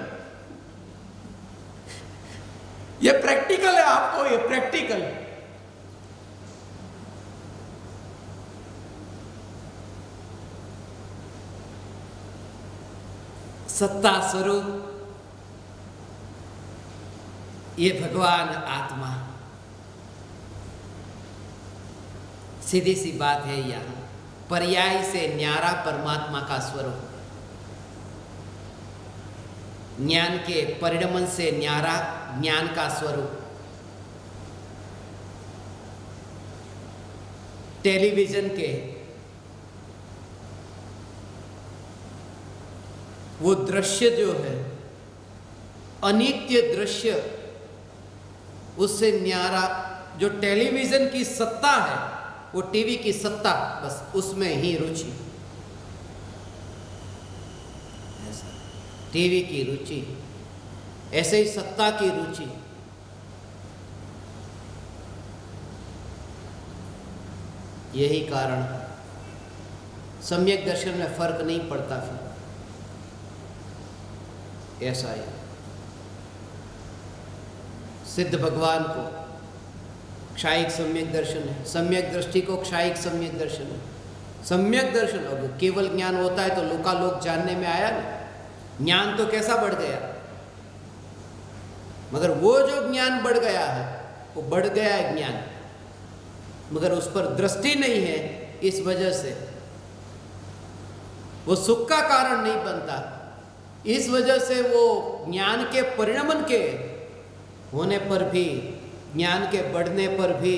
ये प्रैक्टिकल है, आपको ये प्रैक्टिकल। सत्ता स्वरूप ये भगवान आत्मा, सीधी सी बात है। यहां पर्याय से न्यारा परमात्मा का स्वरूप, ज्ञान के परिणमन से न्यारा ज्ञान का स्वरूप। टेलीविजन के वो दृश्य जो है, अनित्य दृश्य, उससे न्यारा जो टेलीविजन की सत्ता है, वो टीवी की सत्ता, बस उसमें ही रुचि। ऐसा टीवी की रुचि, ऐसे ही सत्ता की रुचि। यही कारण सम्यक दर्शन में फर्क नहीं पड़ता फिर। ऐसा है सिद्ध भगवान को क्षायिक सम्यक दर्शन है, सम्यक दृष्टि को क्षायिक सम्यक दर्शन है। सम्यक दर्शन, अब केवल ज्ञान होता है तो लोकालोक जानने में आया ना, ज्ञान तो कैसा बढ़ गया, मगर वो जो ज्ञान बढ़ गया है वो बढ़ गया है ज्ञान, मगर उस पर दृष्टि नहीं है। इस वजह से वो सुख का कारण नहीं बनता। इस वजह से वो ज्ञान के परिणमन के होने पर भी, ज्ञान के बढ़ने पर भी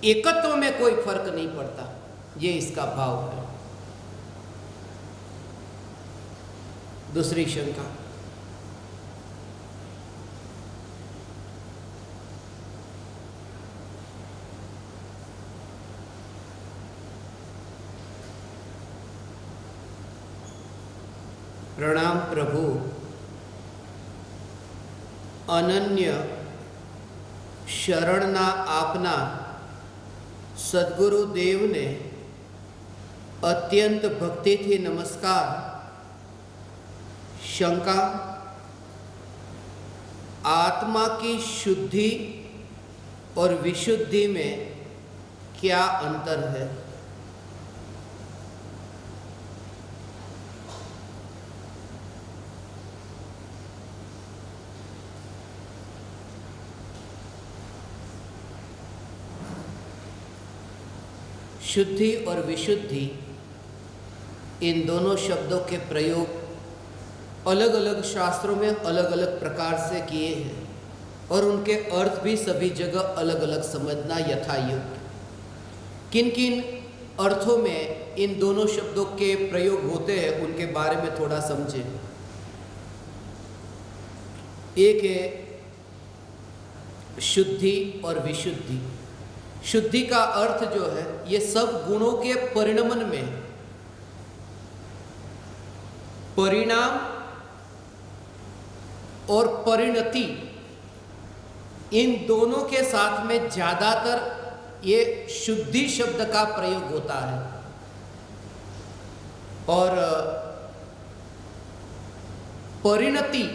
एकत्व में कोई फर्क नहीं पड़ता। ये इसका भाव है। दूसरी शंका, प्रणाम प्रभु, अनन्य शरणना आपना सद्गुरुदेव ने अत्यंत भक्ति थी नमस्कार। शंका, आत्मा की शुद्धि और विशुद्धि में क्या अंतर है? शुद्धि और विशुद्धि, इन दोनों शब्दों के प्रयोग अलग अलग शास्त्रों में अलग अलग प्रकार से किए हैं और उनके अर्थ भी सभी जगह अलग अलग समझना यथायोग्य। किन किन अर्थों में इन दोनों शब्दों के प्रयोग होते हैं उनके बारे में थोड़ा समझें। एक है शुद्धि और विशुद्धि। शुद्धि का अर्थ जो है, ये सब गुणों के परिणमन में, परिणाम और परिणति, इन दोनों के साथ में ज्यादातर ये शुद्धि शब्द का प्रयोग होता है और परिणति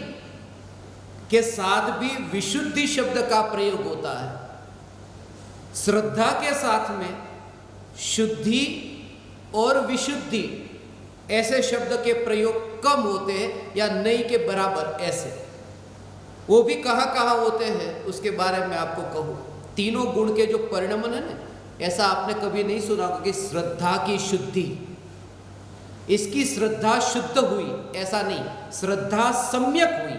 के साथ भी विशुद्धि शब्द का प्रयोग होता है। श्रद्धा के साथ में शुद्धि और विशुद्धि ऐसे शब्द के प्रयोग कम होते हैं या नहीं के बराबर। ऐसे वो भी कहाँ होते हैं उसके बारे में आपको कहूँ। तीनों गुण के जो परिणमन है ना, ऐसा आपने कभी नहीं सुना कि श्रद्धा की शुद्धि, इसकी श्रद्धा शुद्ध हुई, ऐसा नहीं। श्रद्धा सम्यक हुई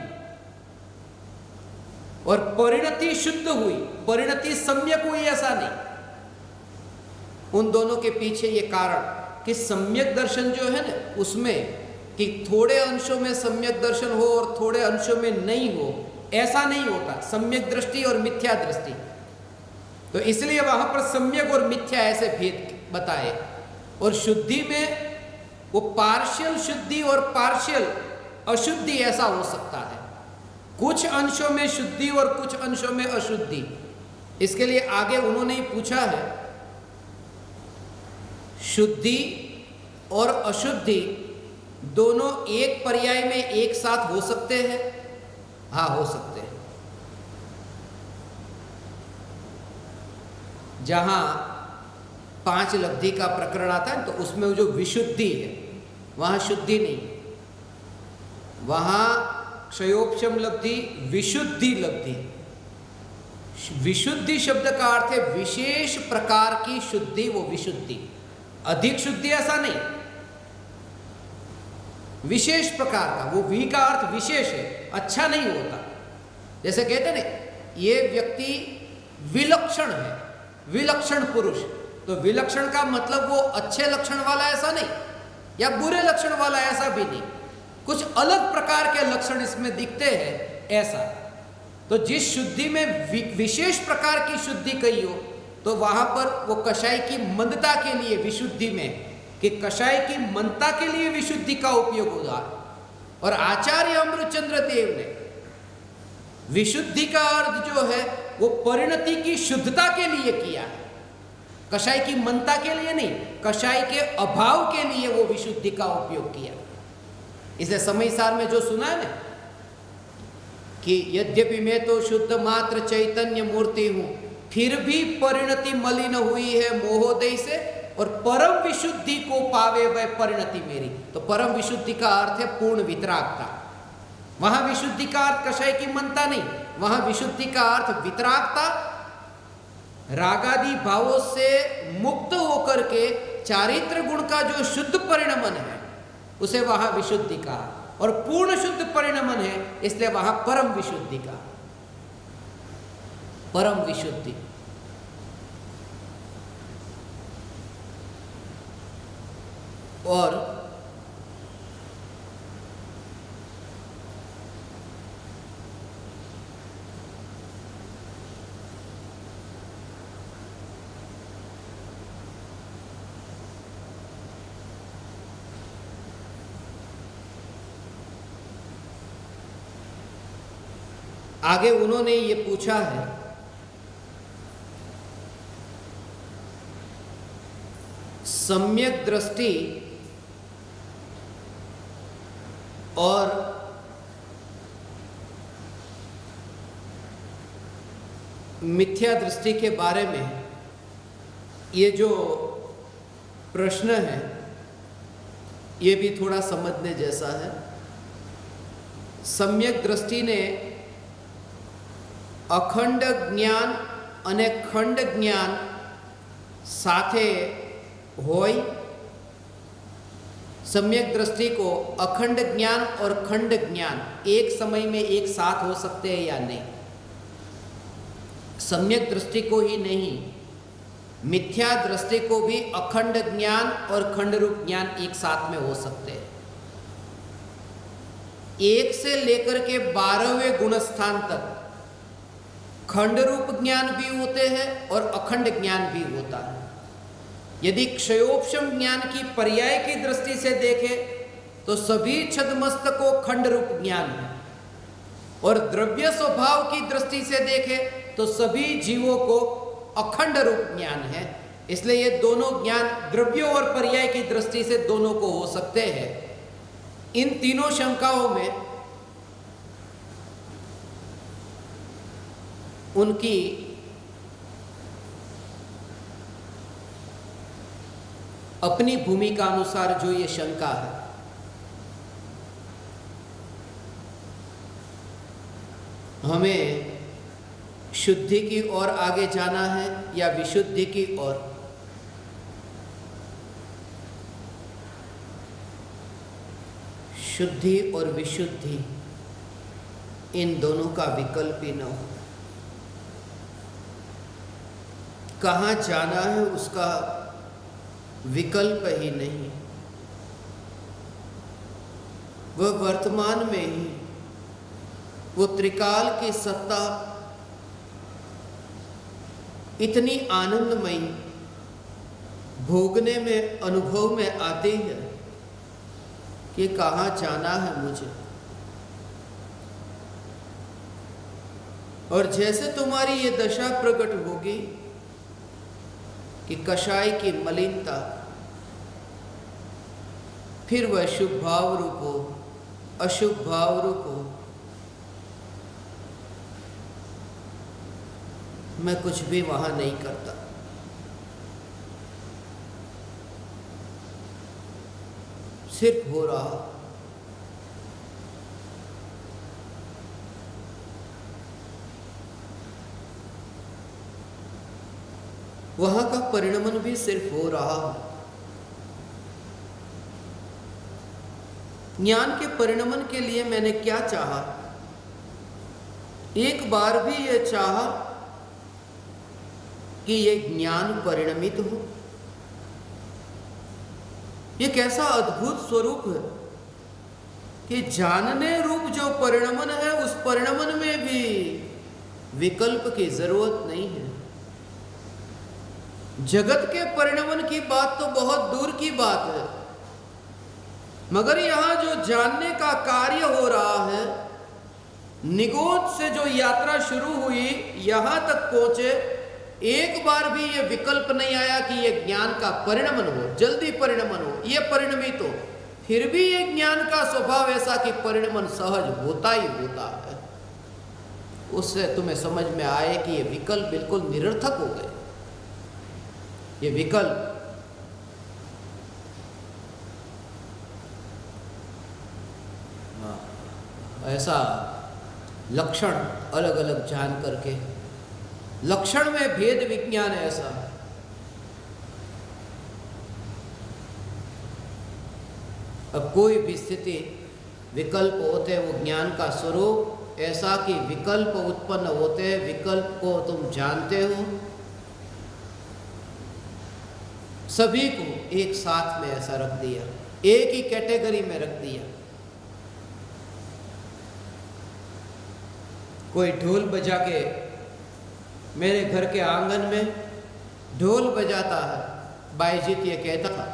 और परिणति शुद्ध हुई, परिणति सम्यक हुई, ऐसा नहीं। उन दोनों के पीछे ये कारण कि सम्यक दर्शन जो है ना, उसमें कि थोड़े अंशों में सम्यक दर्शन हो और थोड़े अंशों में नहीं हो, ऐसा नहीं होता। सम्यक दृष्टि और मिथ्या दृष्टि, तो इसलिए वहां पर सम्यक और मिथ्या ऐसे भेद बताए। और शुद्धि में वो पार्शियल शुद्धि और पार्शियल अशुद्धि ऐसा हो सकता है, कुछ अंशों में शुद्धि और कुछ अंशों में अशुद्धि। इसके लिए आगे उन्होंने ही पूछा है, शुद्धि और अशुद्धि दोनों एक पर्याय में एक साथ हो सकते हैं? हाँ, हो सकते हैं। जहां 5 लब्धि का प्रकरण आता है तो उसमें जो विशुद्धि है वहां शुद्धि नहीं, वहां क्षयोपशम लब्धि विशुद्धि लब्धि। विशुद्धि शब्द का अर्थ है विशेष प्रकार की शुद्धि, वो विशुद्धि। अधिक शुद्धि ऐसा नहीं, विशेष प्रकार का। वो वी का अर्थ विशेष है, अच्छा नहीं होता। जैसे कहते हैं ना, ये व्यक्ति विलक्षण है, विलक्षण पुरुष। तो विलक्षण का मतलब वो अच्छे लक्षण वाला ऐसा नहीं, या बुरे लक्षण वाला ऐसा भी नहीं, कुछ अलग प्रकार के लक्षण इसमें दिखते हैं ऐसा। तो जिस शुद्धि में विशेष प्रकार की शुद्धि कही हो तो वहां पर वो कषाय की मंदता के लिए विशुद्धि में, कि कषाय की मंदता के लिए विशुद्धि का उपयोग हुआ। और आचार्य अमृतचंद्र देव ने विशुद्धि का अर्थ जो है वो परिणति की शुद्धता के लिए किया है, कषाय की मंदता के लिए नहीं, कषाय के अभाव के लिए वो विशुद्धि का उपयोग किया। इसे समयसार में जो सुना है ना, कि यद्यपि मैं तो शुद्ध मात्र चैतन्य मूर्ति हूं, फिर भी परिणति मलिन हुई है मोहोदय से, और परम विशुद्धि को पावे वह परिणति मेरी। तो परम विशुद्धि का अर्थ है पूर्ण वितरागता। वहां विशुद्धि का अर्थ कषाय की मंदता नहीं, वहां विशुद्धि का अर्थ वितरागता, रागादि भावों से मुक्त होकर के चारित्र गुण का जो शुद्ध परिणमन है उसे वहां विशुद्धि का, और पूर्ण शुद्ध परिणमन है इसलिए वहां परम विशुद्धि का, परम विशुद्धि। और आगे उन्होंने ये पूछा है, सम्यक दृष्टि और मिथ्या दृष्टि के बारे में ये जो प्रश्न है ये भी थोड़ा समझने जैसा है। सम्यक दृष्टि ने अखंड ज्ञान અને खंड ज्ञान साथे होय। सम्यक दृष्टि को अखंड ज्ञान और खंड ज्ञान एक समय में एक साथ हो सकते हैं या नहीं। सम्यक दृष्टि को ही नहीं, मिथ्या दृष्टि को भी अखंड ज्ञान और खंड रूप ज्ञान एक साथ में हो सकते हैं। 1 से लेकर के 12वें गुण स्थान तक खंड रूप ज्ञान भी होते हैं और अखंड ज्ञान भी होता है। यदि क्षयोपशम ज्ञान की पर्याय की दृष्टि से देखें तो सभी छद्मस्त को खंड रूप ज्ञान है, और द्रव्य स्वभाव की दृष्टि से देखें तो सभी जीवों को अखंड रूप ज्ञान है। इसलिए ये दोनों ज्ञान द्रव्यों और पर्याय की दृष्टि से दोनों को हो सकते हैं। इन तीनों शंकाओं में उनकी अपनी भूमिका अनुसार जो ये शंका है, हमें शुद्धि की ओर आगे जाना है या विशुद्धि की ओर। शुद्धि और विशुद्धि इन दोनों का विकल्प ही न हो। कहाँ जाना है उसका विकल्प ही नहीं। वह वर्तमान में ही वो त्रिकाल की सत्ता इतनी आनंदमयी भोगने में, अनुभव में आती है कि कहाँ जाना है मुझे। और जैसे तुम्हारी ये दशा प्रकट होगी कि कषाय की मलिनता, फिर वह शुभ भाव रूप हो, अशुभ भाव रूप हो, मैं कुछ भी वहां नहीं करता। सिर्फ हो रहा। वहां का परिणमन भी सिर्फ हो रहा है। ज्ञान के परिणमन के लिए मैंने क्या चाहा? एक बार भी यह चाहा कि यह ज्ञान परिणमित हो। यह कैसा अद्भुत स्वरूप है कि जानने रूप जो परिणमन है, उस परिणमन में भी विकल्प की जरूरत नहीं है। जगत के परिणमन की बात तो बहुत दूर की बात है, मगर यहां जो जानने का कार्य हो रहा है, निगोद से जो यात्रा शुरू हुई यहां तक पहुंचे, एक बार भी ये विकल्प नहीं आया कि ये ज्ञान का परिणमन हो, जल्दी परिणमन हो, ये परिणमित हो। फिर भी ये ज्ञान का स्वभाव ऐसा कि परिणमन सहज होता ही होता है। उससे तुम्हें समझ में आए कि ये विकल्प बिल्कुल निरर्थक हो गए। ये विकल्प ऐसा लक्षण अलग अलग जान करके, लक्षण में भेद विज्ञान ऐसा। अब कोई भी स्थिति विकल्प होते हैं, वो ज्ञान का स्वरूप ऐसा कि विकल्प उत्पन्न होते हैं, विकल्प को तुम जानते हो, सभी को एक साथ में ऐसा रख दिया, एक ही कैटेगरी में रख दिया। कोई ढोल बजा के मेरे घर के आंगन में ढोल बजाता है, बाईजीत ये कहता था,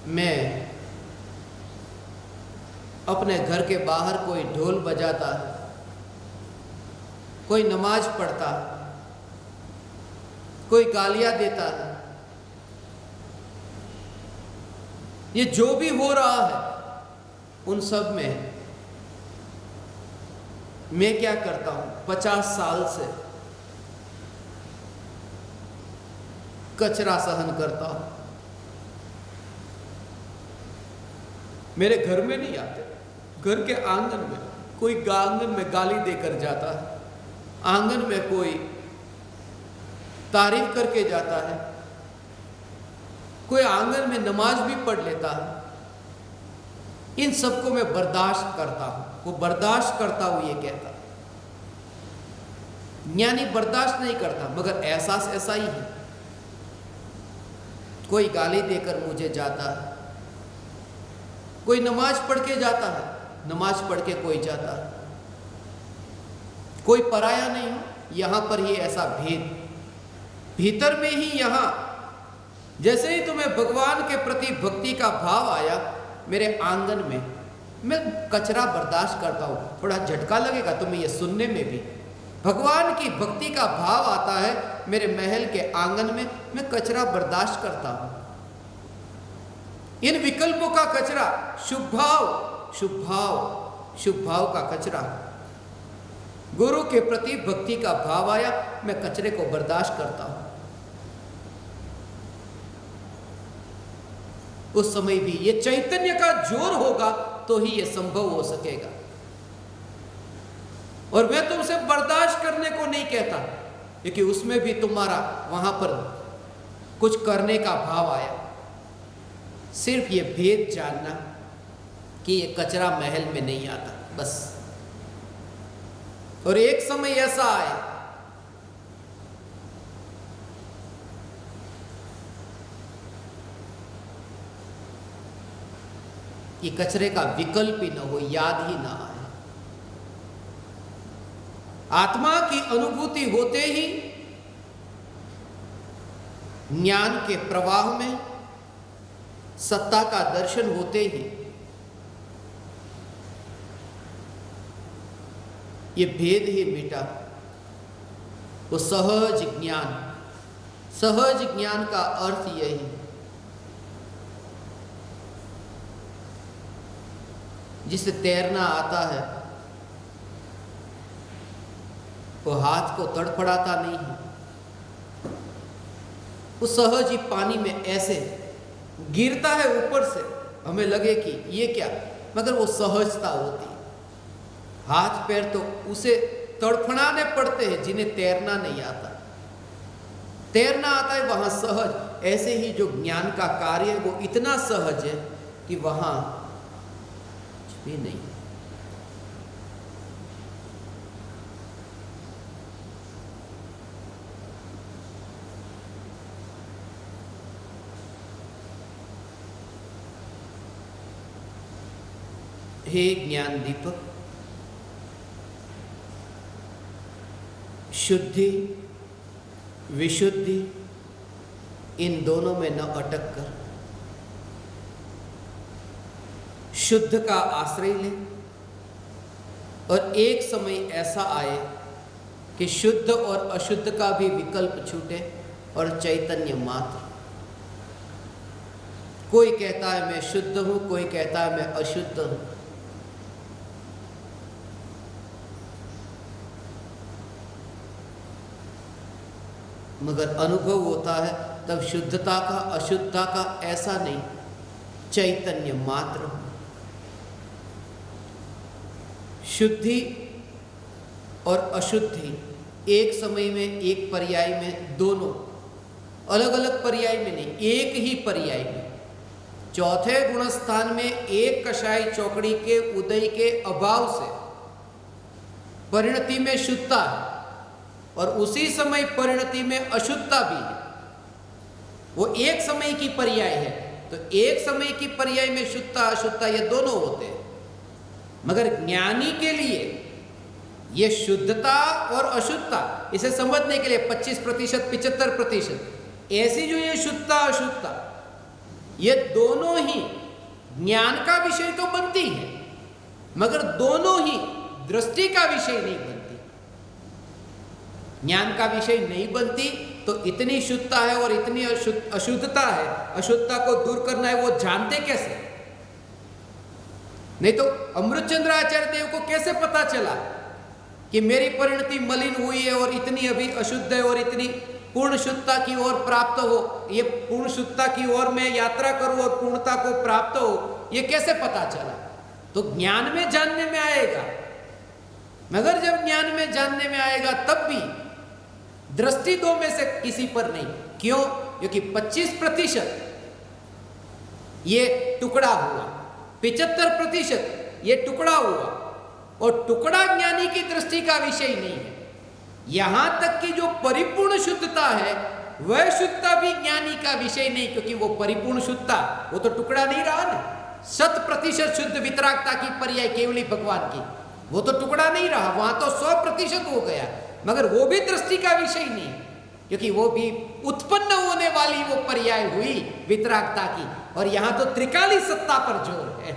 मैं अपने घर के बाहर कोई ढोल बजाता है, कोई नमाज पढ़ता है, कोई गालियां देता है, ये जो भी हो रहा है उन सब में मैं क्या करता हूं? 50 साल से कचरा सहन करता हूं। मेरे घर में नहीं आते, घर के आंगन में कोई आंगन में गाली देकर जाता है, आंगन में कोई तारीफ करके जाता है, कोई आंगन में नमाज भी पढ़ लेता है। इन सबको मैं बर्दाश्त करता हूं। वो बर्दाश्त करता हूं ये कहता, ज्ञानी बर्दाश्त नहीं करता, मगर एहसास ऐसा ही है। कोई गाली देकर मुझे जाता है, कोई नमाज पढ़ के जाता है, नमाज पढ़ के कोई जाता है, कोई पराया नहीं हो। यहां पर ही ऐसा भेद, भीतर में ही यहां जैसे ही तुम्हें भगवान के प्रति भक्ति का भाव आया, मेरे आंगन में मैं कचरा बर्दाश्त करता हूं। थोड़ा झटका लगेगा तुम्हें ये सुनने में भी, भगवान की भक्ति का भाव आता है मेरे महल के आंगन में, मैं कचरा बर्दाश्त करता हूं। इन विकल्पों का कचरा, शुभ भाव, शुभ भाव, शुभ भाव का कचरा। गुरु के प्रति भक्ति का भाव आया, मैं कचरे को बर्दाश्त करता हूं। उस समय भी ये चैतन्य का जोर होगा तो ही ये संभव हो सकेगा। और मैं तुमसे बर्दाश्त करने को नहीं कहता, क्योंकि उसमें भी तुम्हारा वहां पर कुछ करने का भाव आया। सिर्फ ये भेद जानना कि ये कचरा महल में नहीं आता, बस। और एक समय ऐसा आए कि कचरे का विकल्प ही न हो, याद ही ना आए। आत्मा की अनुभूति होते ही, ज्ञान के प्रवाह में, सत्ता का दर्शन होते ही ये भेद ही मिटा। वो सहज ज्ञान। सहज ज्ञान का अर्थ यही, जिसे तैरना आता है वो हाथ को तड़फड़ाता नहीं है, वो सहज ही पानी में ऐसे गिरता है ऊपर से, हमें लगे कि ये क्या, मगर वो सहजता होती है। हाथ पैर तो उसे तड़फड़ाने पड़ते हैं जिन्हें तैरना नहीं आता। तैरना आता है वहां सहज। ऐसे ही जो ज्ञान का कार्य है वो इतना सहज है कि वहां कुछ भी नहीं। हे ज्ञान दीपक, शुद्धि विशुद्धि इन दोनों में न अटक कर शुद्ध का आश्रय ले, और एक समय ऐसा आए कि शुद्ध और अशुद्ध का भी विकल्प छूटे और चैतन्य मात्र। कोई कहता है मैं शुद्ध हूं, कोई कहता है मैं अशुद्ध हूं। मगर अनुभव होता है तब शुद्धता का अशुद्धता का ऐसा नहीं, चैतन्य मात्र। शुद्धि और अशुद्धि एक समय में, एक पर्याय में, दोनों अलग अलग पर्याय में नहीं, एक ही पर्याय में। चौथे गुणस्थान में एक कषाय चौकड़ी के उदय के अभाव से परिणति में शुद्धता है, और उसी समय परिणति में अशुद्धता भी है। वो एक समय की पर्याय है, तो एक समय की पर्याय में शुद्धता अशुद्धता ये दोनों होते हैं। मगर ज्ञानी के लिए ये शुद्धता और अशुद्धता, इसे समझने के लिए 25%, 75%, ऐसी जो ये शुद्धता अशुद्धता, ये दोनों ही ज्ञान का विषय तो बनती है, मगर दोनों ही दृष्टि का विषय नहीं बनती। ज्ञान का विषय नहीं बनती तो इतनी शुद्धता है और इतनी अशुद्धता है, अशुद्धता को दूर करना है, वो जानते कैसे? नहीं तो अमृतचंद्र आचार्य देव को कैसे पता चला कि मेरी परिणति मलिन हुई है और इतनी अभी अशुद्ध है और इतनी पूर्ण शुद्धता की ओर प्राप्त हो, ये पूर्ण शुद्धता की ओर मैं यात्रा करूं और पूर्णता को प्राप्त हो, ये कैसे पता चला? तो ज्ञान में जानने में आएगा। मगर जब ज्ञान में जानने में आएगा तब भी दृष्टि दो में से किसी पर नहीं। क्यों? क्योंकि 25% ये टुकड़ा हुआ, 75% ये टुकड़ा हुआ, और टुकड़ा ज्ञानी की दृष्टि का विषय नहीं है। यहां तक कि जो परिपूर्ण शुद्धता है वह शुद्धता भी ज्ञानी का विषय नहीं, क्योंकि वो परिपूर्ण शुद्धता वो तो टुकड़ा नहीं रहा ना। 100% शुद्ध वितरागता की पर्याय केवली भगवान की, वो तो टुकड़ा नहीं रहा, वहां तो 100% हो गया। मगर वो भी दृष्टि का विषय नहीं, क्योंकि वो भी उत्पन्न होने वाली वो पर्याय हुई वितरागता की, और यहां तो त्रिकाली सत्ता पर जोर है।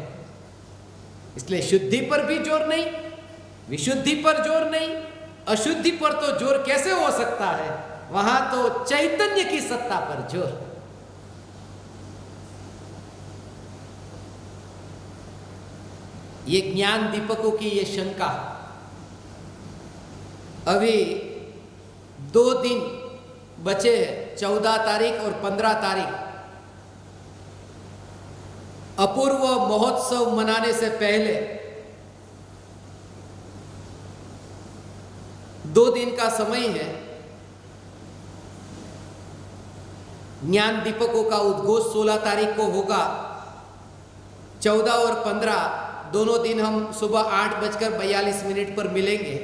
इसलिए शुद्धि पर भी जोर नहीं, विशुद्धि पर जोर नहीं, अशुद्धि पर तो जोर कैसे हो सकता है? वहां तो चैतन्य की सत्ता पर जोर। ये ज्ञान दीपकों की ये शंका। अभी 2 दिन बचे हैं, 14 तारीख और 15 तारीख। अपूर्व महोत्सव मनाने से पहले 2 दिन का समय है। ज्ञान दीपकों का उद्घोष 16 तारीख को होगा। 14 और 15 दोनों दिन हम सुबह 8:42 पर मिलेंगे।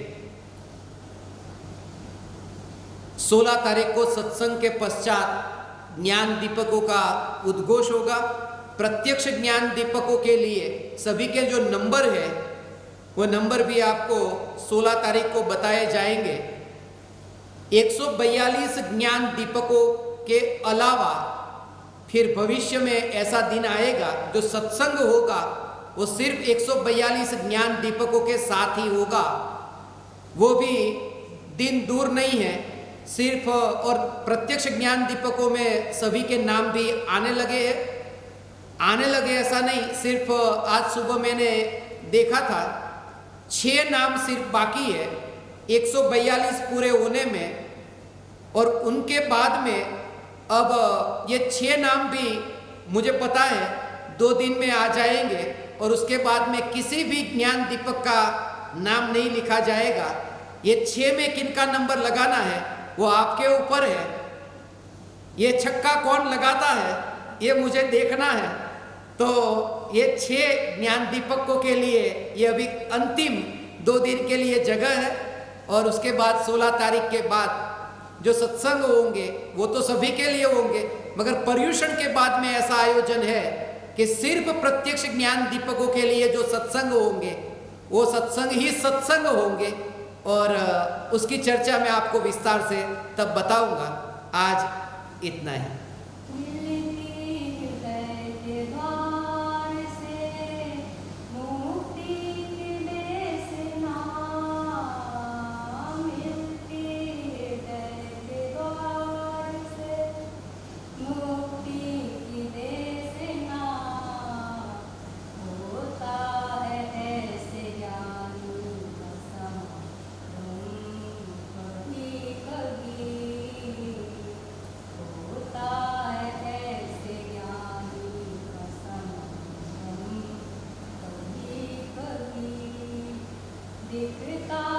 16 तारीख को सत्संग के पश्चात ज्ञान दीपकों का उद्घोष होगा। प्रत्यक्ष ज्ञान दीपकों के लिए सभी के जो नंबर है वो नंबर भी आपको 16 तारीख को बताए जाएंगे। 142 ज्ञान दीपकों के अलावा फिर भविष्य में ऐसा दिन आएगा जो सत्संग होगा वो सिर्फ 142 ज्ञान दीपकों के साथ ही होगा। वो भी दिन दूर नहीं है, सिर्फ, और प्रत्यक्ष ज्ञान दीपकों में सभी के नाम भी आने लगे हैं। आने लगे ऐसा नहीं, सिर्फ आज सुबह मैंने देखा था 6 नाम सिर्फ बाकी है 142 पूरे होने में, और उनके बाद में अब ये 6 नाम भी मुझे पता है 2 दिन में आ जाएंगे, और उसके बाद में किसी भी ज्ञान दीपक का नाम नहीं लिखा जाएगा। ये 6 में किनका नंबर लगाना है वो आपके ऊपर है। ये छक्का कौन लगाता है ये मुझे देखना है। तो ये 6 ज्ञान दीपकों के लिए ये अभी अंतिम 2 दिन के लिए जगह है, और उसके बाद 16 तारीख के बाद जो सत्संग होंगे वो तो सभी के लिए होंगे, मगर पर्युषण के बाद में ऐसा आयोजन है कि सिर्फ प्रत्यक्ष ज्ञान दीपकों के लिए जो सत्संग होंगे वो सत्संग ही सत्संग होंगे, और उसकी चर्चा मैं आपको विस्तार से तब बताऊंगा। आज इतना ही। दिखता